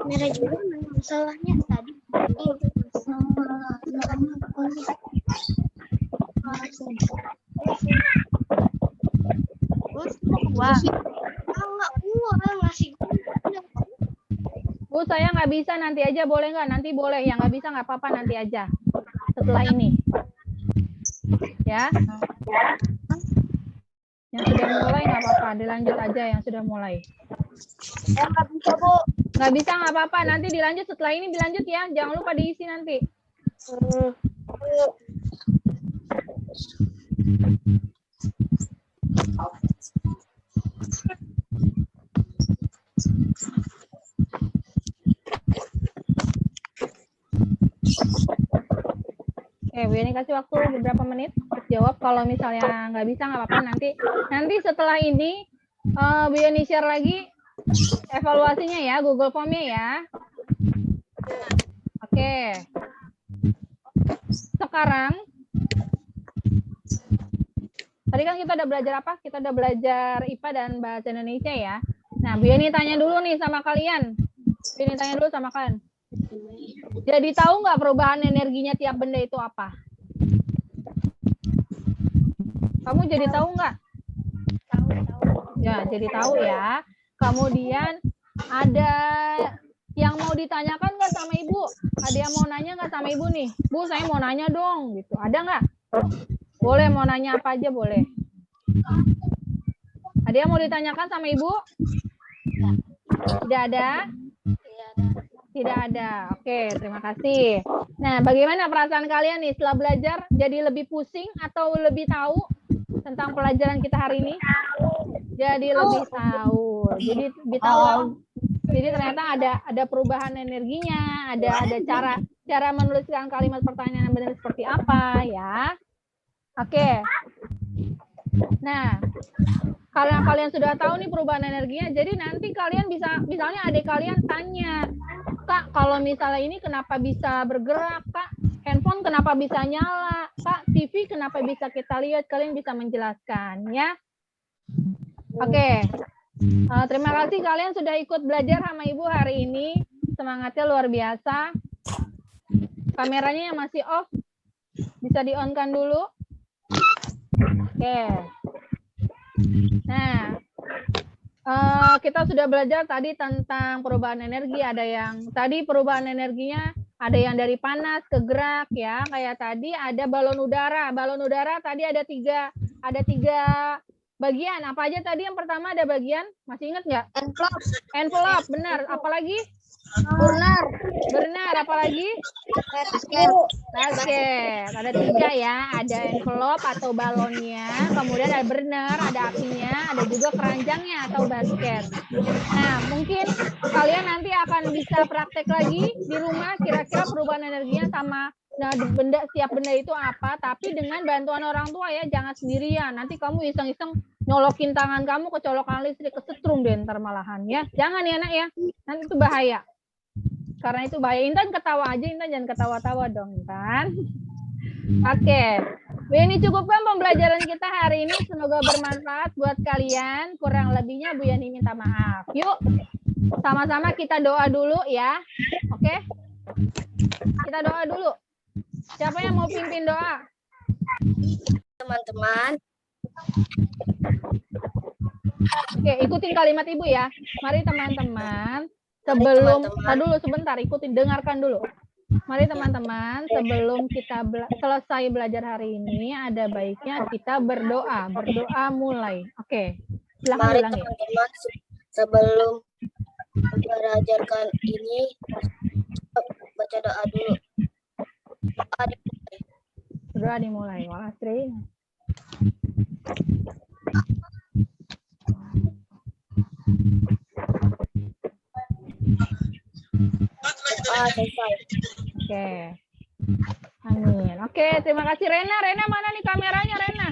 Merah juga masalahnya tadi. Bu, saya nggak bisa, nanti aja boleh nggak? Nanti boleh, yang nggak bisa nggak apa-apa, nanti aja. Setelah ini. Ya. Yang sudah mulai nggak apa-apa, dilanjut aja yang sudah mulai. Nggak bisa, Bu. Nggak bisa nggak apa-apa, nanti dilanjut setelah ini dilanjut ya. Jangan lupa diisi nanti. ini kasih waktu beberapa menit untuk jawab. Kalau misalnya nggak bisa nggak apa-apa, nanti setelah ini Bu Yeni share lagi evaluasinya ya, Google Form-nya ya. Oke. Sekarang tadi kan kita udah belajar apa? Kita udah belajar IPA dan Bahasa Indonesia ya. Nah, Bu Yeni tanya dulu nih sama kalian. Bu Yeni tanya dulu sama kalian. Jadi tahu nggak perubahan energinya tiap benda itu apa? Kamu jadi tahu nggak? Ya, jadi tahu ya. Kemudian ada yang mau ditanyakan nggak sama Ibu? Ada yang mau nanya nggak sama Ibu nih? Bu, saya mau nanya dong. Gitu. Ada nggak? Boleh, mau nanya apa aja boleh. Ada yang mau ditanyakan sama Ibu? Tidak ada? Tidak ada. Oke, terima kasih. Nah, bagaimana perasaan kalian nih setelah belajar? Jadi lebih pusing atau lebih tahu tentang pelajaran kita hari ini? Jadi lebih tahu. Jadi lebih tahu. Jadi ternyata ada perubahan energinya, ada cara menuliskan kalimat pertanyaan yang benar seperti apa ya. Oke. Nah, karena kalian sudah tahu nih perubahan energinya, jadi nanti kalian bisa, misalnya adik kalian tanya, Kak, kalau misalnya ini kenapa bisa bergerak, Kak? Handphone kenapa bisa nyala? Kak, TV kenapa bisa kita lihat? Kalian bisa menjelaskan, ya? Oke. Terima kasih kalian sudah ikut belajar sama Ibu hari ini. Semangatnya luar biasa. Kameranya yang masih off, bisa di-on-kan dulu. Oke. Nah, kita sudah belajar tadi tentang perubahan energi. Ada yang tadi perubahan energinya, ada yang dari panas ke gerak ya. Kayak tadi ada balon udara. Balon udara tadi ada tiga bagian. Apa aja tadi? Yang pertama ada bagian, masih ingat nggak? Envelope. Envelope, benar. Apalagi? Benar. Apalagi? Basket. Ada tiga ya. Ada envelope atau balonnya. Kemudian ada burner, ada apinya. Ada juga keranjangnya atau basket. Nah, mungkin kalian nanti akan bisa praktek lagi di rumah. Kira-kira perubahan energinya sama. Nah, setiap benda itu apa, tapi dengan bantuan orang tua ya, jangan sendirian. Nanti kamu iseng-iseng nyolokin tangan kamu ke colokan listrik, kesetrum deh ntar malahan ya. Jangan ya nak ya, nanti itu bahaya. Karena itu bahaya. Intan ketawa aja, Intan jangan ketawa-tawa dong Intan. Oke, ini cukupkan pembelajaran kita hari ini. Semoga bermanfaat buat kalian. Kurang lebihnya Bu Yani minta maaf. Yuk, sama-sama kita doa dulu ya. Oke, kita doa dulu. Siapa yang mau pimpin doa? Teman-teman. Oke, ikutin kalimat Ibu ya. Mari teman-teman, dulu sebentar, ikutin, dengarkan dulu. Mari teman-teman, sebelum kita selesai belajar hari ini, ada baiknya kita berdoa. Berdoa mulai. Oke, silakan Mari ulangi. teman-teman, sebelum belajarkan ini, baca doa dulu. Doa dimulai. Walastri. Selesai. Oke. Amin. Oke, terima kasih Rena. Rena mana nih kameranya Rena?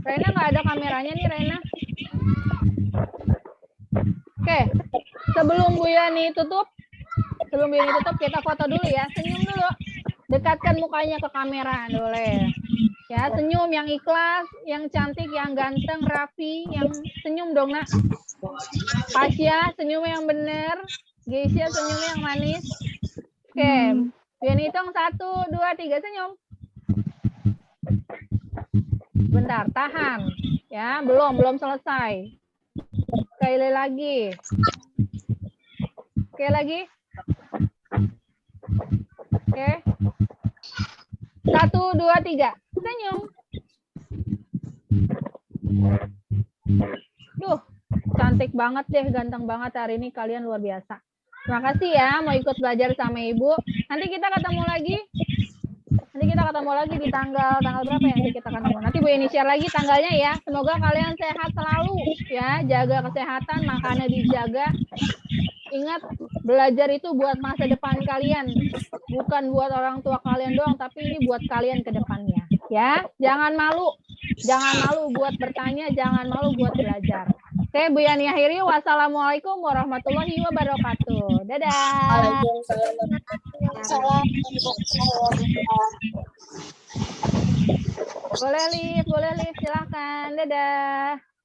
Rena nggak ada kameranya nih Rena. Oke. Sebelum Bu Yani tutup, kita foto dulu ya. Senyum dulu. Dekatkan mukanya ke kamera, boleh. Ya, senyum yang ikhlas, yang cantik, yang ganteng, Raffi, yang senyum dong, Nak. Pasya, senyum yang benar. Geisha, senyum yang manis. Oke, Yani hitung 1, 2, 3, senyum. Bentar, tahan. Ya, belum selesai. Sekali lagi. Oke, lagi. Oke. 1, 2, 3. Senyum. Duh, cantik banget deh, ganteng banget hari ini. Kalian luar biasa. Terima kasih ya mau ikut belajar sama Ibu. Nanti kita ketemu lagi. Di tanggal berapa ya nanti kita ketemu. Nanti Bu Yani share lagi tanggalnya ya. Semoga kalian sehat selalu ya. Jaga kesehatan, makannya dijaga. Ingat, Belajar itu buat masa depan kalian, bukan buat orang tua kalian doang, tapi ini buat kalian ke depannya. Ya, jangan malu buat bertanya, jangan malu buat belajar. Oke, Bu Yani akhiri. Wassalamualaikum warahmatullahi wabarakatuh. Dadah. Boleh live, silahkan. Dadah.